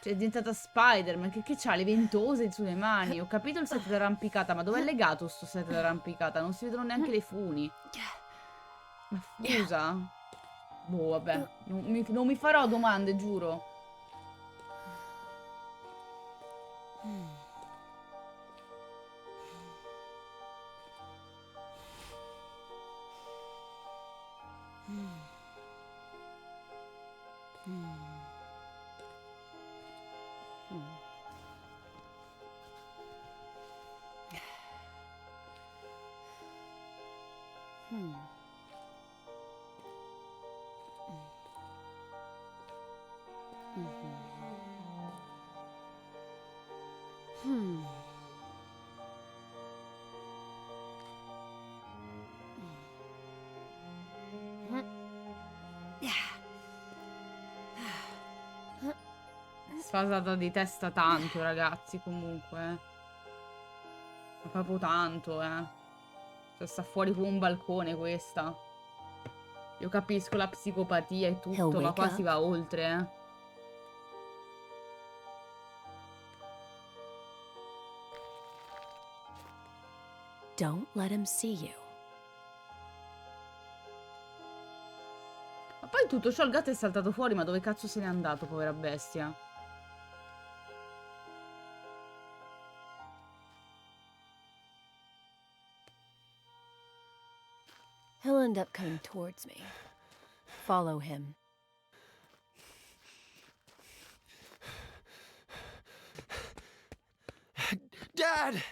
Cioè, è diventata Spider-Man, che c'ha le ventose sulle mani. Ho capito il set d'arrampicata, ma dov'è legato sto set d'arrampicata? Non si vedono neanche le funi. Ma scusa? Boh, vabbè. Non mi farò domande, giuro. Sfasata di testa tanto, ragazzi, comunque. Ma proprio tanto, Cioè, sta fuori come un balcone questa. Io capisco la psicopatia e tutto, ma qua si va oltre, Don't let him see you. Ma poi tutto ciò il gatto è saltato fuori, ma dove cazzo se n'è andato, povera bestia? He'll end up coming towards me. Follow him. Dad!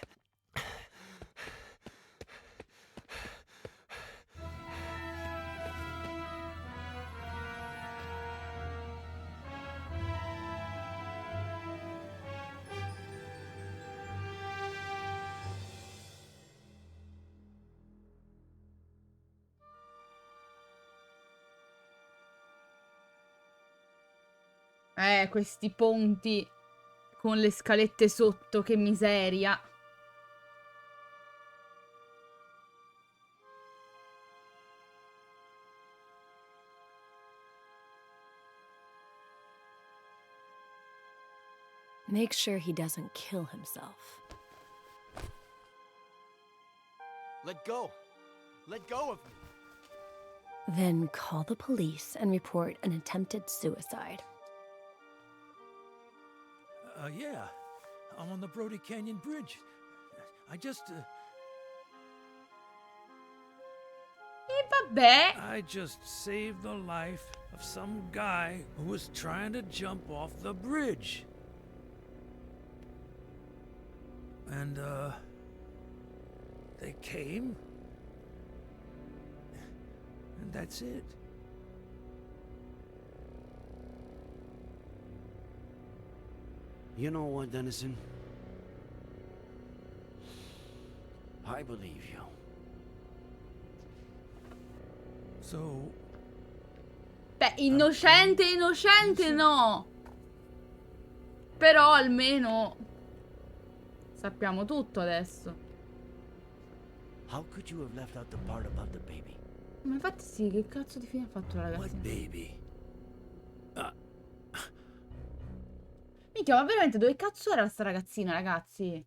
Questi ponti con le scalette sotto, che miseria. Make sure he doesn't kill himself. Let go! Let go of me! Then call the police and report an attempted suicide. Yeah. I'm on the Brody Canyon Bridge. I just, Vabbè. I just saved the life of some guy who was trying to jump off the bridge. And, they came. And that's it. You know what, Dennison? I believe you. So... Beh, innocente no. Però almeno sappiamo tutto adesso. How could you have left out the part about the baby? Ma infatti sì, che cazzo di fine ha fatto la What ragazzina? baby? Minchia, ma veramente dove cazzo era sta ragazzina, ragazzi?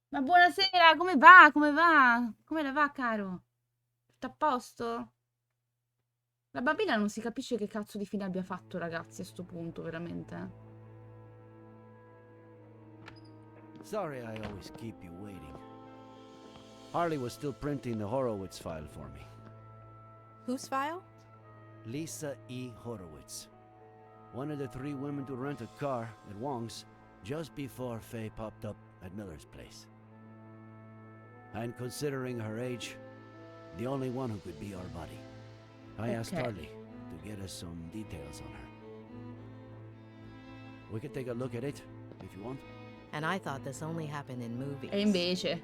Ma buonasera, come va? Come va? Come la va, caro? Tutto a posto? La bambina non si capisce che cazzo di fine abbia fatto, ragazzi, a sto punto, veramente. Sorry I always keep you waiting. Harley was still printing the Horowitz file for me. Whose file? Lisa E. Horowitz. One of the 3 women to rent a car at Wong's just before Faye popped up at Miller's place. And considering her age, the only one who could be our buddy. I asked Okay. Harley to get us some details on her. We could take a look at it, if you want. And I thought this only happened in movies. E invece...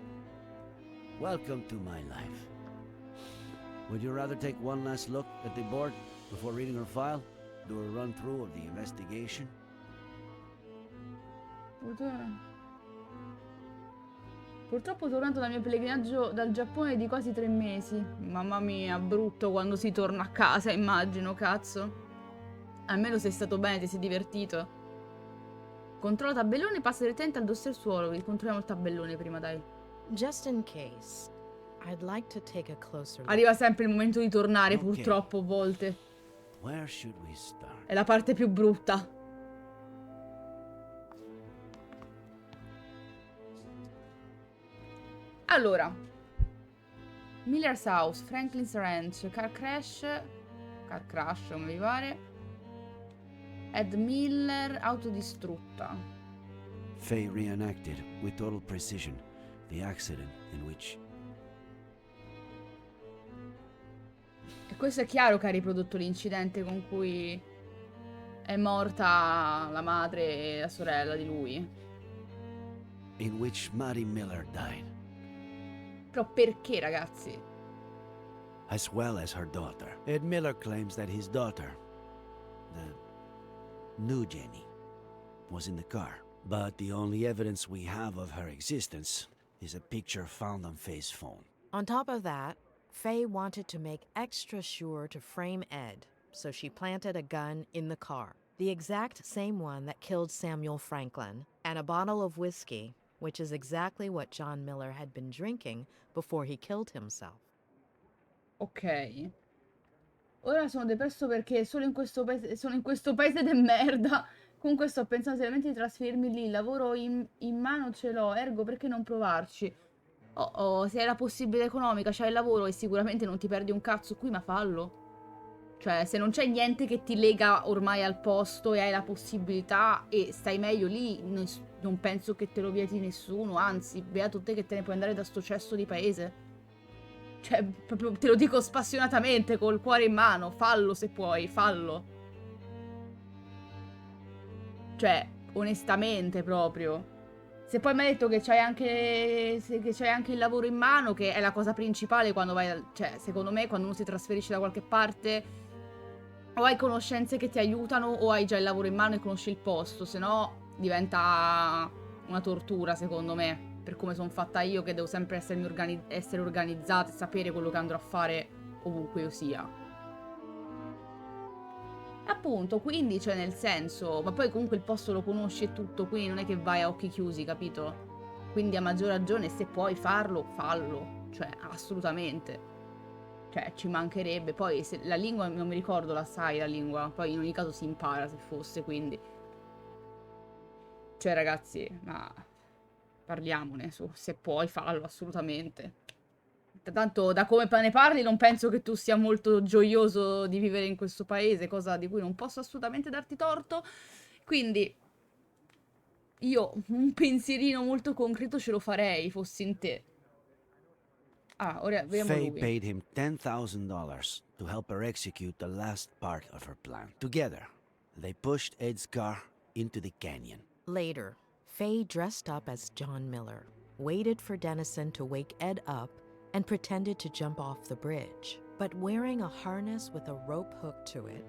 Welcome to my life. Would you rather take one last look at the board before reading her file? Do a run-through of the investigation? Purtroppo tornato dal mio pellegrinaggio dal Giappone di quasi 3 mesi. Mamma mia, brutto quando si torna a casa, immagino, cazzo. Almeno sei stato bene, ti sei divertito. Controlla tabellone e passa direttamente al dossier su Horowitz. Controlliamo il tabellone prima, dai. Just in case, I'd like to take a closer look. Arriva sempre il momento di tornare, Ok. purtroppo, a volte. Where should we start? È la parte più brutta. Allora, Miller's House, Franklin's Ranch, Car Crash, come vi pare. Ed Miller, autodistrutta. Faye reenacted with total precision the accident in which... E questo è chiaro che ha riprodotto l'incidente con cui è morta la madre e la sorella di lui. in which Maddie Miller died, Però perché, ragazzi? as well as her daughter. Ed Miller claims that his daughter, the new Jenny, was in the car. But the only evidence we have of her existence is a picture found on Faye's phone. On top of that, Faye wanted to make extra sure to frame Ed, so she planted a gun in the car. The exact same one that killed Samuel Franklin, and a bottle of whiskey, which is exactly what John Miller had been drinking before he killed himself. Ok. Ora sono depresso perché sono in questo paese de merda. Comunque sto pensando seriamente di trasferirmi lì. Il lavoro in mano ce l'ho, ergo perché non provarci? Se hai la possibilità economica, c'hai il lavoro e sicuramente non ti perdi un cazzo qui, ma fallo. Cioè, se non c'è niente che ti lega ormai al posto e hai la possibilità e stai meglio lì, non penso che te lo vieti nessuno. Anzi, beato te che te ne puoi andare da sto cesso di paese. Cioè, proprio te lo dico spassionatamente, col cuore in mano. Fallo se puoi, fallo. Cioè, onestamente proprio. Se poi mi hai detto che c'hai anche il lavoro in mano, che è la cosa principale quando vai... Cioè, secondo me, quando uno si trasferisce da qualche parte, o hai conoscenze che ti aiutano, o hai già il lavoro in mano e conosci il posto. Se no, diventa una tortura, secondo me. Per come sono fatta io, che devo sempre essere organizzata e sapere quello che andrò a fare ovunque io sia. Appunto, quindi, cioè, nel senso... Ma poi comunque il posto lo conosci e tutto, quindi non è che vai a occhi chiusi, capito? Quindi a maggior ragione, se puoi farlo, fallo. Cioè, assolutamente. Cioè, ci mancherebbe. Poi, se la lingua, non mi ricordo, la sai la lingua. Poi in ogni caso si impara, se fosse, quindi... Cioè, ragazzi, ma... Parliamone, su, se puoi fallo, assolutamente. Tanto da come ne parli non penso che tu sia molto gioioso di vivere in questo paese, cosa di cui non posso assolutamente darti torto. Quindi io un pensierino molto concreto ce lo farei, fossi in te. Ah, ora vediamo Faye lui. paid him $10,000 to help her execute the last part of her plan. Together, they pushed Ed's car into the canyon. Later, Faye dressed up as John Miller, waited for Dennison to wake Ed up, and pretended to jump off the bridge. But wearing a harness with a rope hooked to it,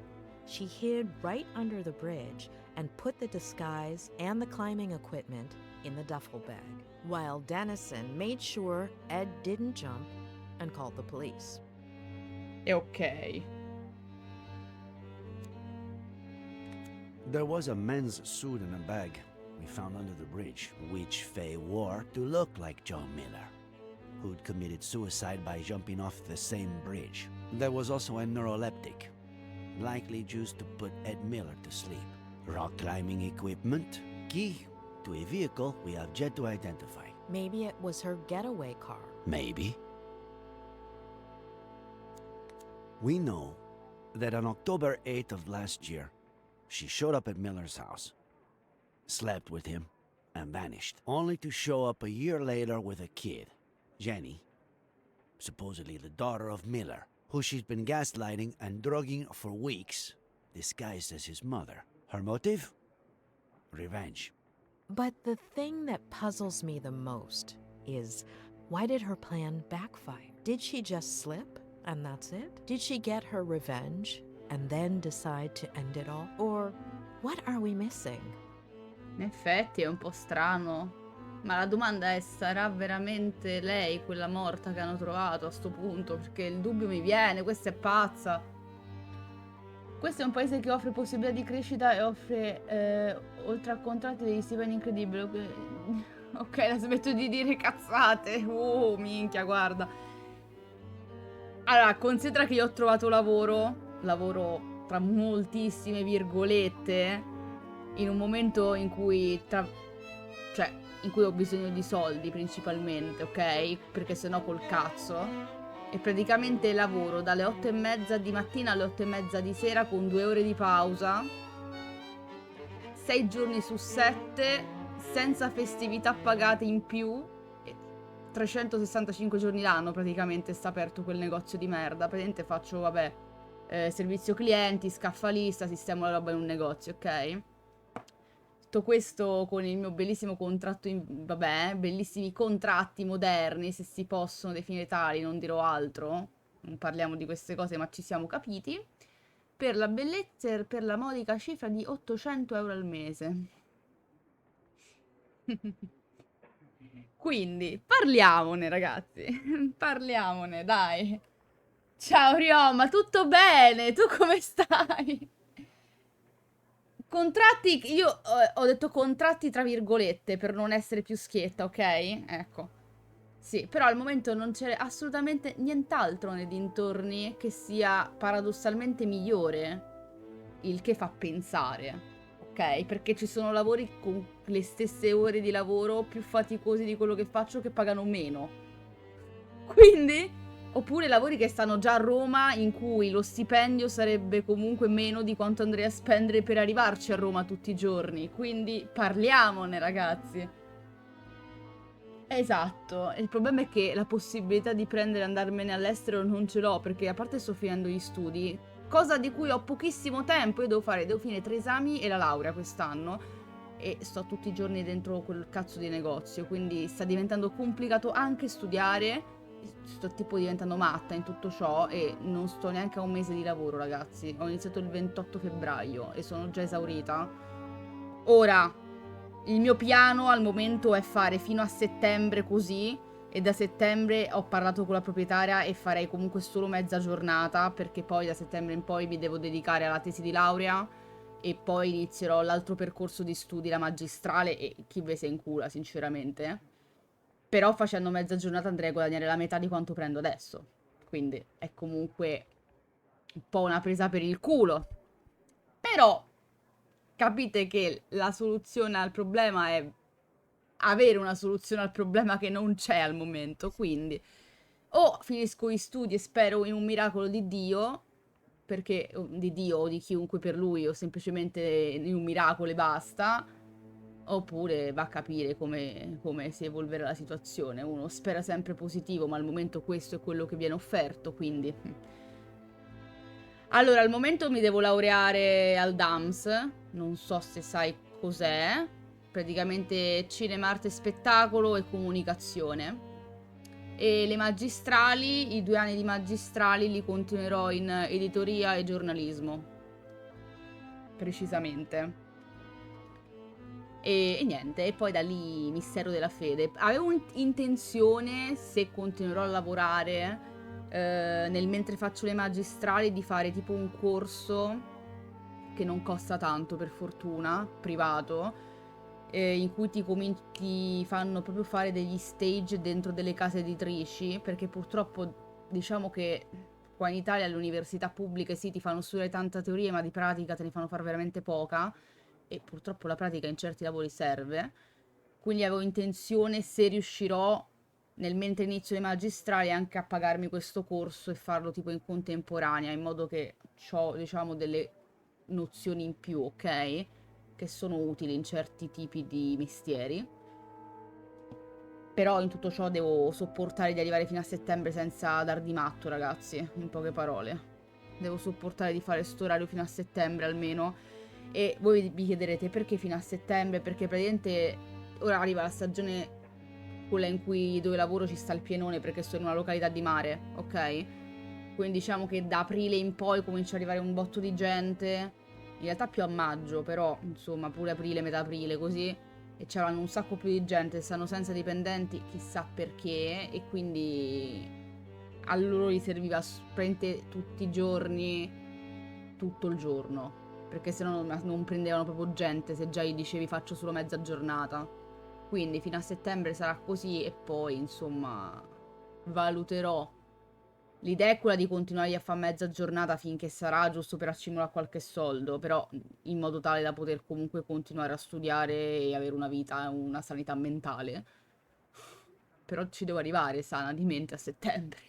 she hid right under the bridge and put the disguise and the climbing equipment in the duffel bag, while Dennison made sure Ed didn't jump and called the police. E ok. There was a men's suit in a bag we found under the bridge, which Faye wore to look like John Miller, who'd committed suicide by jumping off the same bridge. There was also a neuroleptic, likely used to put Ed Miller to sleep. Rock climbing equipment, key to a vehicle we have yet to identify. Maybe it was her getaway car. Maybe. We know that on October 8th of last year, she showed up at Miller's house, slept with him, and vanished, only to show up a year later with a kid, Jenny, supposedly the daughter of Miller, who she's been gaslighting and drugging for weeks, disguised as his mother. Her motive? Revenge. But the thing that puzzles me the most is, why did her plan backfire? Did she just slip, and that's it? Did she get her revenge, and then decide to end it all? Or what are we missing? In effetti è un po' strano. Ma la domanda è, sarà veramente lei quella morta che hanno trovato a sto punto? Perché il dubbio mi viene, questa è pazza. Questo è un paese che offre possibilità di crescita e offre, oltre a contratti, degli stipendi incredibili. Ok, la smetto di dire cazzate. Oh, minchia, guarda. Allora, considera che io ho trovato lavoro tra moltissime virgolette, in un momento in cui in cui ho bisogno di soldi principalmente, ok? Perché sennò col cazzo. E praticamente lavoro dalle 8:30 di mattina alle 8:30 di sera con 2 ore di pausa, 6 giorni su 7, senza festività pagate in più, 365 giorni l'anno praticamente sta aperto quel negozio di merda. Praticamente faccio, vabbè, servizio clienti, scaffalista, sistemo la roba in un negozio, ok? Tutto questo con il mio bellissimo contratto, vabbè, bellissimi contratti moderni, se si possono definire tali, non dirò altro, non parliamo di queste cose ma ci siamo capiti, per la bellezza e per la modica cifra di 800 euro al mese. Quindi, parliamone ragazzi, parliamone, dai. Ciao Rioma, tutto bene? Tu come stai? Contratti, io ho detto contratti tra virgolette per non essere più schietta, ok? Ecco. Sì, però al momento non c'è assolutamente nient'altro nei dintorni che sia paradossalmente migliore, il che fa pensare, ok? Perché ci sono lavori con le stesse ore di lavoro più faticosi di quello che faccio che pagano meno. Quindi... Oppure lavori che stanno già a Roma, in cui lo stipendio sarebbe comunque meno di quanto andrei a spendere per arrivarci a Roma tutti i giorni. Quindi parliamone, ragazzi. Esatto. Il problema è che la possibilità di prendere e andarmene all'estero non ce l'ho, perché a parte sto finendo gli studi, cosa di cui ho pochissimo tempo. Io devo finire 3 esami e la laurea quest'anno. E sto tutti i giorni dentro quel cazzo di negozio, quindi sta diventando complicato anche studiare. Sto tipo diventando matta in tutto ciò e non sto neanche a un mese di lavoro, ragazzi. Ho iniziato il 28 febbraio e sono già esaurita. Ora, il mio piano al momento è fare fino a settembre così, e da settembre ho parlato con la proprietaria e farei comunque solo mezza giornata, perché poi da settembre in poi mi devo dedicare alla tesi di laurea e poi inizierò l'altro percorso di studi, la magistrale, e chi ve se incula, sinceramente. Però facendo mezza giornata andrei a guadagnare la metà di quanto prendo adesso. Quindi è comunque un po' una presa per il culo. Però capite che la soluzione al problema è avere una soluzione al problema che non c'è al momento. Quindi o finisco gli studi e spero in un miracolo di Dio, perché di Dio o di chiunque per lui, o semplicemente in un miracolo e basta. Oppure va a capire come si evolverà la situazione. Uno spera sempre positivo, ma al momento questo è quello che viene offerto, quindi... Allora, al momento mi devo laureare al DAMS, non so se sai cos'è. Praticamente cinema, arte e spettacolo e comunicazione. E le magistrali, i 2 anni di magistrali li continuerò in editoria e giornalismo. Precisamente. E niente, e poi da lì mistero della fede. Avevo intenzione, se continuerò a lavorare, nel mentre faccio le magistrali, di fare tipo un corso che non costa tanto, per fortuna, privato, in cui ti fanno proprio fare degli stage dentro delle case editrici, perché purtroppo diciamo che qua in Italia alle università pubbliche sì, ti fanno studiare tanta teoria, ma di pratica te ne fanno fare veramente poca, e purtroppo la pratica in certi lavori serve. Quindi avevo intenzione, se riuscirò, nel mentre inizio le magistrali, anche a pagarmi questo corso e farlo tipo in contemporanea, in modo che ho, diciamo, delle nozioni in più, ok? Che sono utili in certi tipi di mestieri. Però in tutto ciò devo sopportare di arrivare fino a settembre senza dar di matto, ragazzi, in poche parole. Devo sopportare di fare sto orario fino a settembre almeno. E voi vi chiederete perché fino a settembre? Perché praticamente ora arriva la stagione, quella in cui dove lavoro ci sta il pienone, perché sto in una località di mare, ok? Quindi diciamo che da aprile in poi comincia ad arrivare un botto di gente. In realtà più a maggio, però insomma pure aprile, metà aprile, così. E c'erano un sacco più di gente, stanno senza dipendenti, chissà perché. E quindi a loro gli serviva praticamente tutti i giorni, tutto il giorno. Perché se no non prendevano proprio gente, se già gli dicevi faccio solo mezza giornata. Quindi fino a settembre sarà così e poi insomma valuterò. L'idea è quella di continuare a fare mezza giornata finché sarà, giusto per accumulare qualche soldo, però in modo tale da poter comunque continuare a studiare e avere una vita, una sanità mentale. Però ci devo arrivare sana di mente a settembre.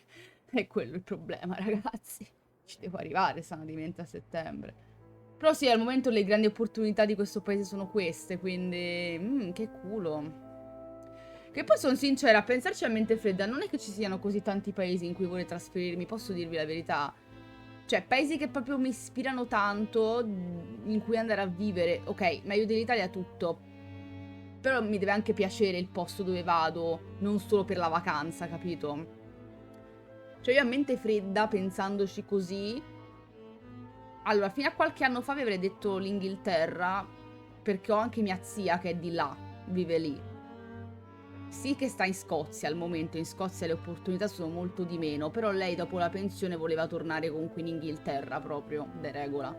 È quello il problema, ragazzi. Ci devo arrivare sana di mente a settembre. Però sì, al momento le grandi opportunità di questo paese sono queste, quindi che culo. Che poi sono sincera, a pensarci a mente fredda, non è che ci siano così tanti paesi in cui vorrei trasferirmi, posso dirvi la verità. Cioè, paesi che proprio mi ispirano tanto, in cui andare a vivere. Ok, meglio dell'Italia tutto. Però mi deve anche piacere il posto dove vado, non solo per la vacanza, capito? Cioè io a mente fredda, pensandoci così... Allora, fino a qualche anno fa vi avrei detto l'Inghilterra, perché ho anche mia zia che è di là, vive lì. Sì che sta in Scozia al momento, in Scozia le opportunità sono molto di meno, però lei dopo la pensione voleva tornare comunque in Inghilterra proprio, de regola.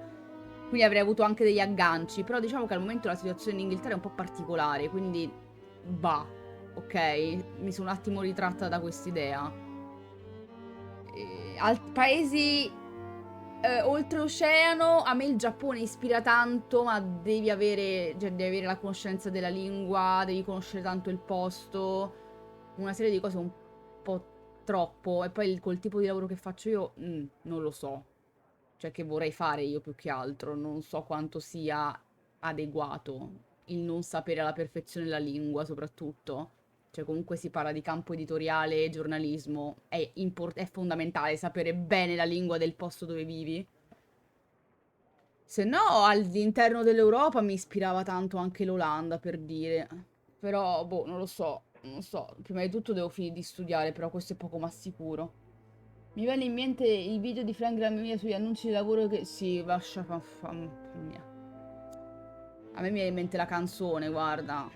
Quindi avrei avuto anche degli agganci, però diciamo che al momento la situazione in Inghilterra è un po' particolare, quindi bah, ok, mi sono un attimo ritratta da quest'idea. Paesi oltreoceano, a me il Giappone ispira tanto, ma devi avere, cioè, devi avere la conoscenza della lingua, devi conoscere tanto il posto, una serie di cose un po' troppo. E poi col tipo di lavoro che faccio io, non lo so. Cioè, che vorrei fare io più che altro, non so quanto sia adeguato il non sapere alla perfezione la lingua, soprattutto. Cioè, comunque si parla di campo editoriale e giornalismo. È fondamentale sapere bene la lingua del posto dove vivi. Se no, all'interno dell'Europa mi ispirava tanto anche l'Olanda, per dire. Però, boh, non lo so. Non so. Prima di tutto devo finire di studiare, però questo è poco ma sicuro. Mi viene in mente il video di Frank Gramiglia sugli annunci di lavoro che... Sì, lascia mia. A me mi viene in mente la canzone, guarda.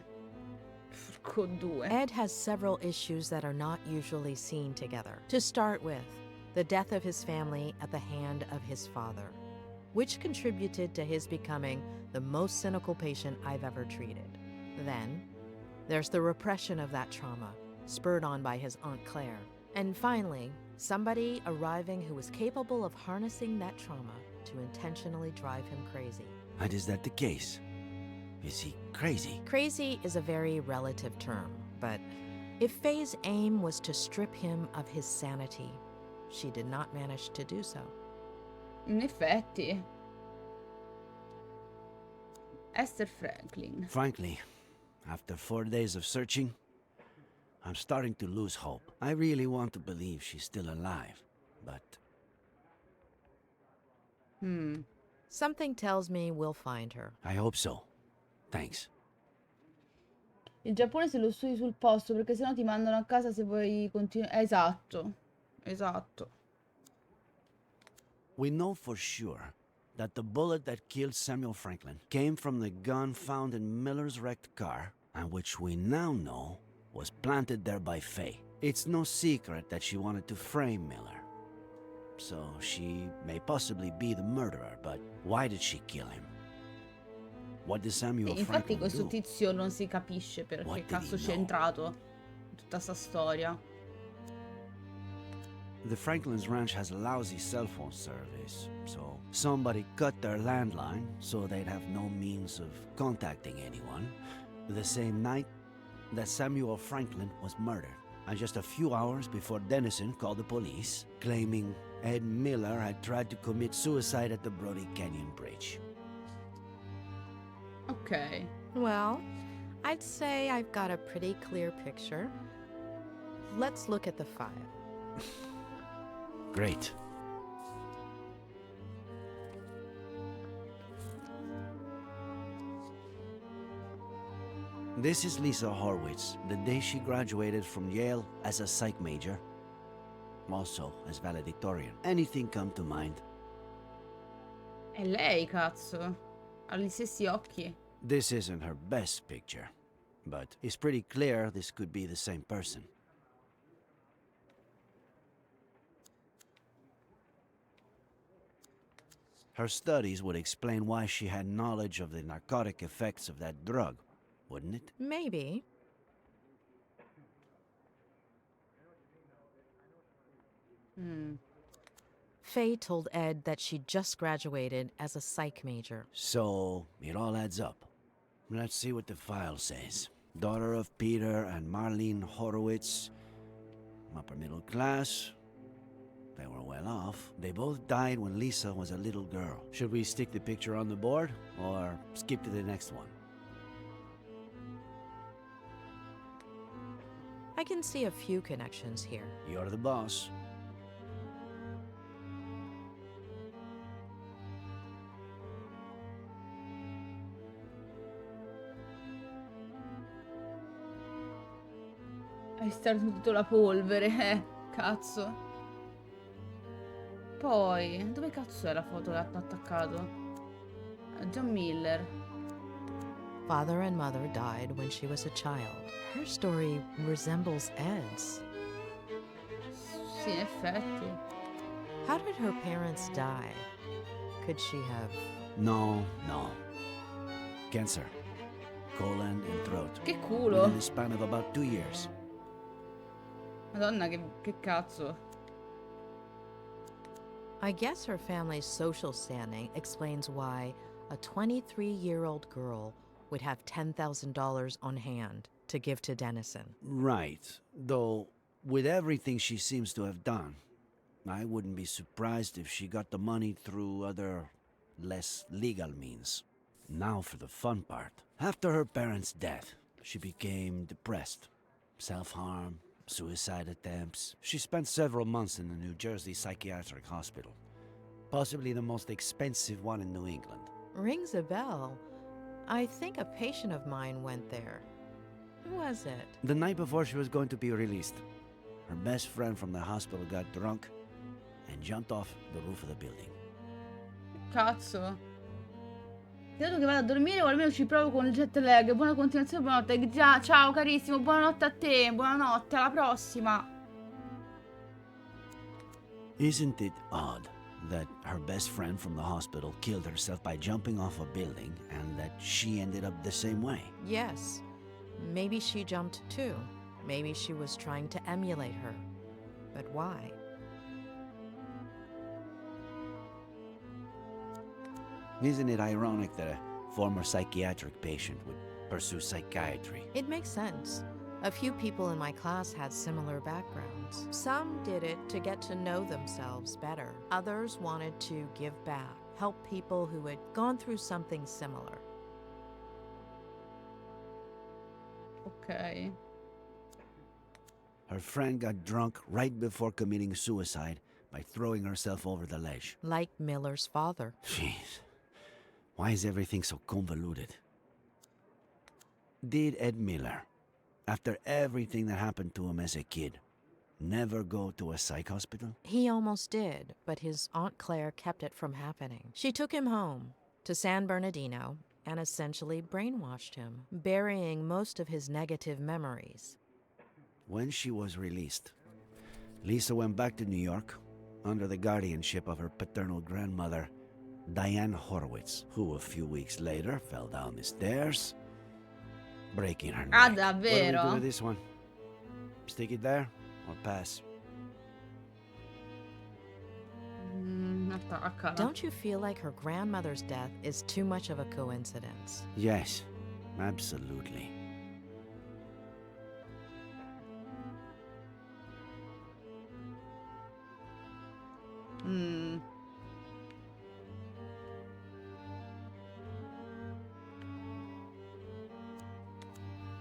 Porco due. Ed has several issues that are not usually seen together. To start with, the death of his family at the hand of his father, which contributed to his becoming the most cynical patient I've ever treated. Then, there's the repression of that trauma, spurred on by his Aunt Claire. And finally, somebody arriving who was capable of harnessing that trauma to intentionally drive him crazy. And is that the case? Is he crazy? Crazy is a very relative term, but if Faye's aim was to strip him of his sanity, she did not manage to do so. In effetti. Esther Franklin. Frankly, after 4 days of searching, I'm starting to lose hope. I really want to believe she's still alive, but... Something tells me we'll find her. I hope so. Thanks. Il Giappone se lo studi sul posto, perché sennò ti mandano a casa se vuoi continuare. Esatto. Esatto. We know for sure that the bullet that killed Samuel Franklin came from the gun found in Miller's wrecked car, and which we now know was planted there by Faye. It's no secret that she wanted to frame Miller. so she may possibly be the murderer, but why did she kill him? What did Samuel Infatti Franklin questo do? tizio non si capisce What perché did cazzo he c'è know? entrato in tutta sta storia. The Franklin's ranch has lousy cell phone service, so somebody cut their landline so they'd have no means of contacting anyone the same night that Samuel Franklin was murdered. And just a few hours before Dennison called the police, claiming Ed Miller had tried to commit suicide at the Brody Canyon Bridge. Ok. Well, I'd say I've got a pretty clear picture. Let's look at the file. Great. This is Lisa Horwitz, the day she graduated from Yale as a psych major, also as valedictorian. Anything come to mind? È lei, cazzo. Ha gli stessi occhi. This isn't her best picture, but it's pretty clear this could be the same person. Her studies would explain why she had knowledge of the narcotic effects of that drug, wouldn't it? Maybe. Faye told Ed that she just graduated as a psych major. So, it all adds up. Let's see what the file says. Daughter of Peter and Marlene Horowitz. Upper middle class. They were well off. They both died when Lisa was a little girl. Should we stick the picture on the board, or skip to the next one? I can see a few connections here. You're the boss. Hai starnuto la polvere, cazzo. Poi, dove cazzo è la foto che hanno attaccato? John Miller. Father and mother died when she was a child. Her story resembles Ed's. Sì, in effetti. How did her parents die? Could she have... No. Cancer. Colon and throat. Che culo. Within the span of about 2 years. Madonna, che cazzo. I guess her family's social standing explains why a 23-year-old girl would have $10,000 on hand to give to Dennison. Right. Though, with everything she seems to have done, I wouldn't be surprised if she got the money through other, less legal means. Now for the fun part. After her parents' death, she became depressed. Self-harm, suicide attempts. She spent several months in the New Jersey Psychiatric Hospital. Possibly the most expensive one in New England. Rings a bell. I think a patient of mine went there. Who was it? The night before she was going to be released, her best friend from the hospital got drunk and jumped off the roof of the building. Cazzo. Dato che vado a dormire o almeno ci provo con il jet lag. Buona continuazione, buonanotte. Ciao carissimo, buonanotte a te, buonanotte, alla prossima. Isn't it odd that her best friend from the hospital killed herself by jumping off a building and that she ended up the same way? Yes. Maybe she jumped too. Maybe she was trying to emulate her. But why? Isn't it ironic that a former psychiatric patient would pursue psychiatry? It makes sense. A few people in my class had similar backgrounds. Some did it to get to know themselves better. Others wanted to give back, help people who had gone through something similar. Ok. Her friend got drunk right before committing suicide by throwing herself over the ledge. Like Miller's father. Jeez. Why is everything so convoluted? Did Ed Miller, after everything that happened to him as a kid, never go to a psych hospital? He almost did, but his Aunt Claire kept it from happening. She took him home to San Bernardino and essentially brainwashed him, burying most of his negative memories. When she was released, Lisa went back to New York, under the guardianship of her paternal grandmother, Diane Horowitz, who a few weeks later fell down the stairs, breaking her Ah, neck. What do we do davvero? with this one? Stick it there or pass? Attaccala. Don't you feel like her grandmother's death is too much of a coincidence? Yes, absolutely.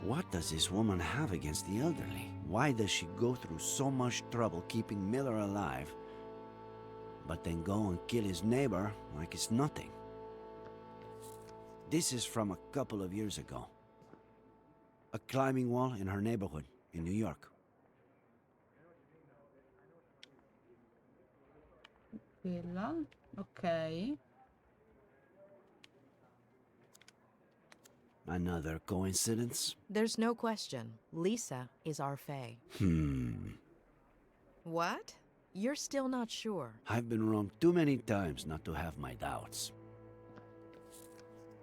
What does this woman have against the elderly? Why does she go through so much trouble keeping Miller alive, but then go and kill his neighbor like it's nothing? This is from a couple of years ago. A climbing wall in her neighborhood in New York. Quella. Ok. Another coincidence? There's no question. Lisa is our Fae. What? You're still not sure. I've been wrong too many times not to have my doubts.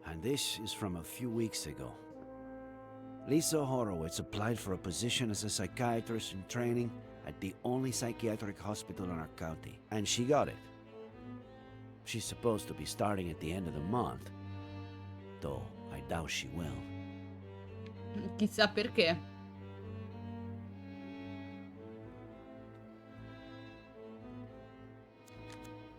And this is from a few weeks ago. Lisa Horowitz applied for a position as a psychiatrist in training at the only psychiatric hospital in our county, and she got it. She's supposed to be starting at the end of the month, though I doubt she will. Chissà perché.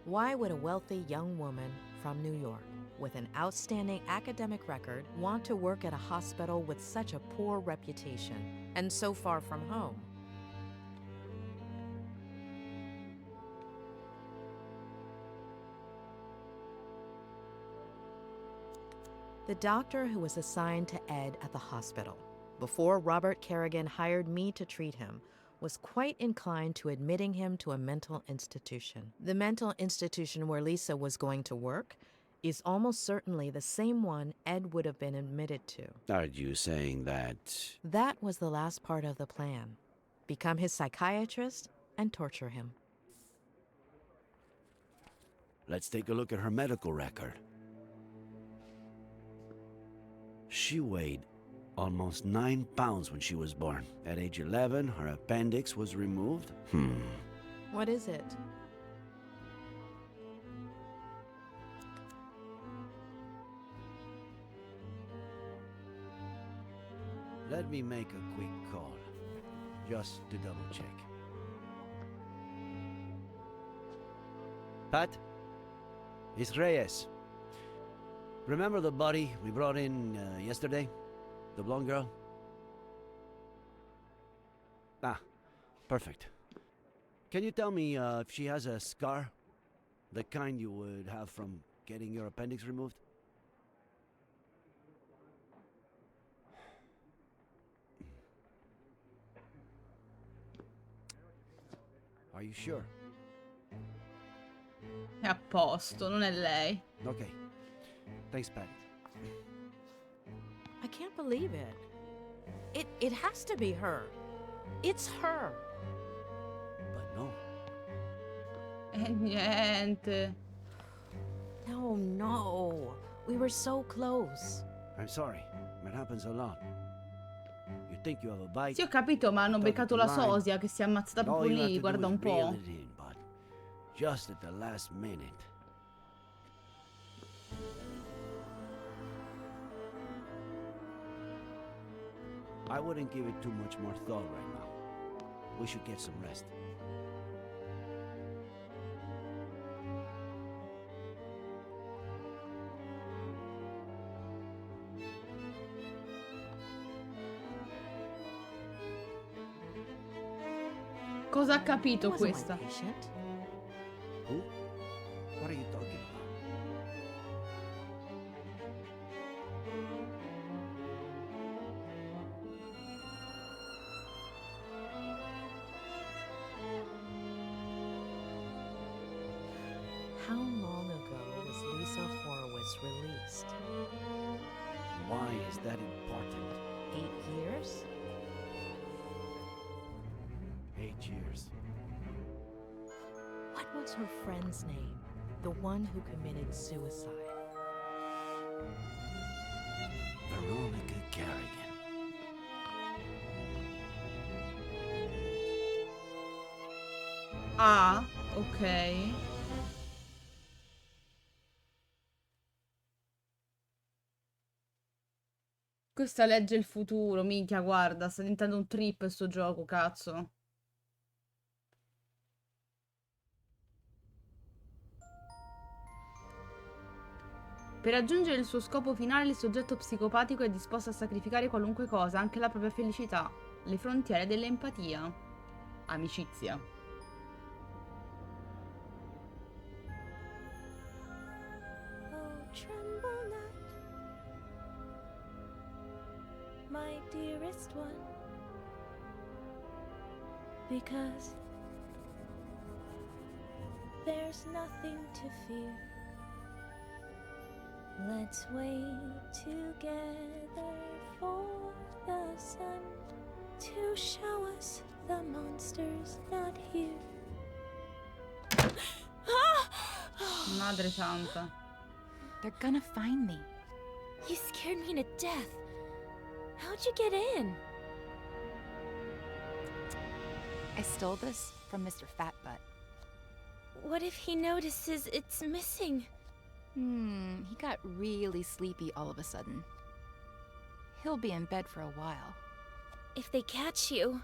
Why would a wealthy young woman from New York with an outstanding academic record want to work at a hospital with such a poor reputation and so far from home? The doctor who was assigned to Ed at the hospital before Robert Kerrigan hired me to treat him was quite inclined to admitting him to a mental institution. The mental institution where Lisa was going to work is almost certainly the same one Ed would have been admitted to. Are you saying that... That was the last part of the plan. Become his psychiatrist and torture him. Let's take a look at her medical record. She weighed almost 9 pounds when she was born. At age 11, her appendix was removed. What is it? Let me make a quick call, just to double check. Pat? It's Reyes. Remember the body we brought in yesterday? The blonde girl? Ah, perfect. Can you tell me if she has a scar? The kind you would have from getting your appendix removed? Are you sure? È a posto, non è lei. Okay. Thanks, Patty. I can't believe it. It has to be her. It's her. But no. E niente. No. We were so close. I'm sorry. It happens a lot. You think you have a bite? Sì, ho capito, ma hanno beccato la sosia che si è ammazzata All proprio you have lì, to guarda do un is reel po'. it in, but just at the last minute. I wouldn't give it too much more thought right now. We should get some rest. Cosa ha capito Wasn't my questa? patient. Who? What are you talking about? How long ago was Lisa Horowitz released? Why is that important? 8 years? 8 years. What What's her friend's name? The one who committed suicide. Veronica Garrigan. Ah, ok. Questa legge il futuro, minchia, guarda, sta diventando un trip sto gioco, cazzo. Per raggiungere il suo scopo finale, il soggetto psicopatico è disposto a sacrificare qualunque cosa, anche la propria felicità, le frontiere dell'empatia. Amicizia. Oh, tremble not, my dearest one, because there's nothing to fear. Let's wait together for the sun to show us the monsters not here. Madre santa. They're gonna find me. You scared me to death. How'd you get in? I stole this from Mr. Fatbutt. What if he notices it's missing? He got really sleepy all of a sudden. He'll be in bed for a while. If they catch you...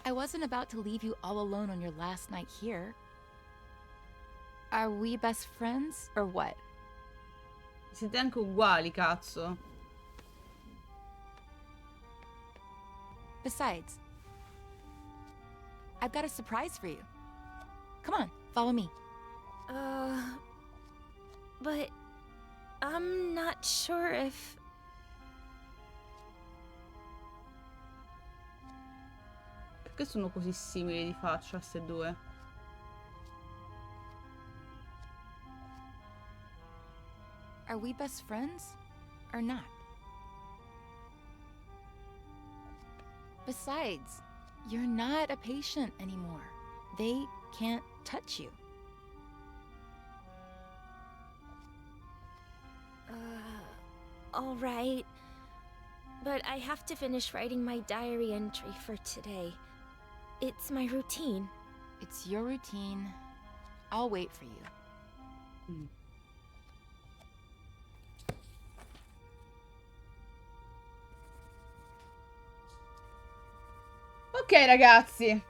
I wasn't about to leave you all alone on your last night here. Are we best friends, or what? Siete anche uguali, cazzo. Besides, I've got a surprise for you. Come on, follow me. But I'm not sure if... Perché sono così simili di faccia, queste due? Are we best friends, or not? Besides, you're not a patient anymore. They can't touch you. All right. But I have to finish writing my diary entry for today. It's my routine. It's your routine. I'll wait for you. Ok, ragazzi.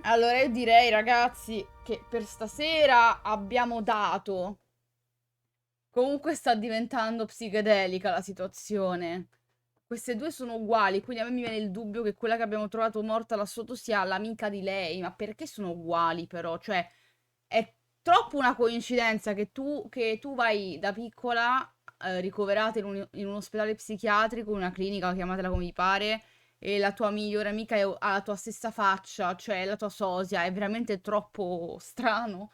Allora, io direi, ragazzi, che per stasera abbiamo dato. Comunque sta diventando psichedelica la situazione. Queste due sono uguali, quindi a me mi viene il dubbio che quella che abbiamo trovato morta là sotto sia l'amica di lei. Ma perché sono uguali, però? Cioè, è troppo una coincidenza che tu vai da piccola, ricoverata in un ospedale psichiatrico, in una clinica, chiamatela come vi pare, e la tua migliore amica ha la tua stessa faccia, cioè la tua sosia. È veramente troppo strano.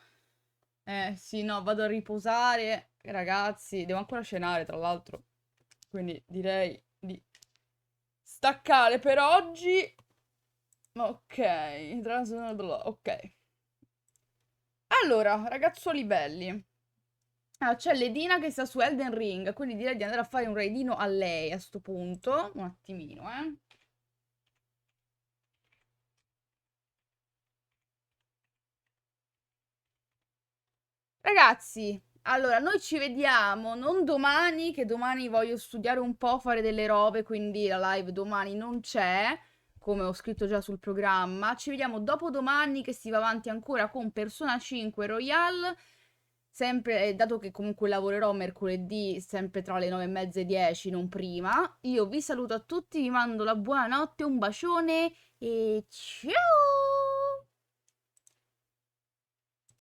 Sì, no, vado a riposare, ragazzi. Devo ancora cenare, tra l'altro. Quindi direi di staccare per oggi. Ok, ok. Allora, ragazzuoli belli. C'è Ledina che sta su Elden Ring, quindi direi di andare a fare un raidino a lei a sto punto. Un attimino, Ragazzi, allora, noi ci vediamo non domani, che domani voglio studiare un po', fare delle robe, quindi la live domani non c'è, come ho scritto già sul programma. Ci vediamo dopodomani, che si va avanti ancora con Persona 5 Royal, sempre, dato che comunque lavorerò mercoledì, sempre tra le 9:30 e 10, non prima. Io vi saluto a tutti, vi mando la buonanotte, un bacione e ciao!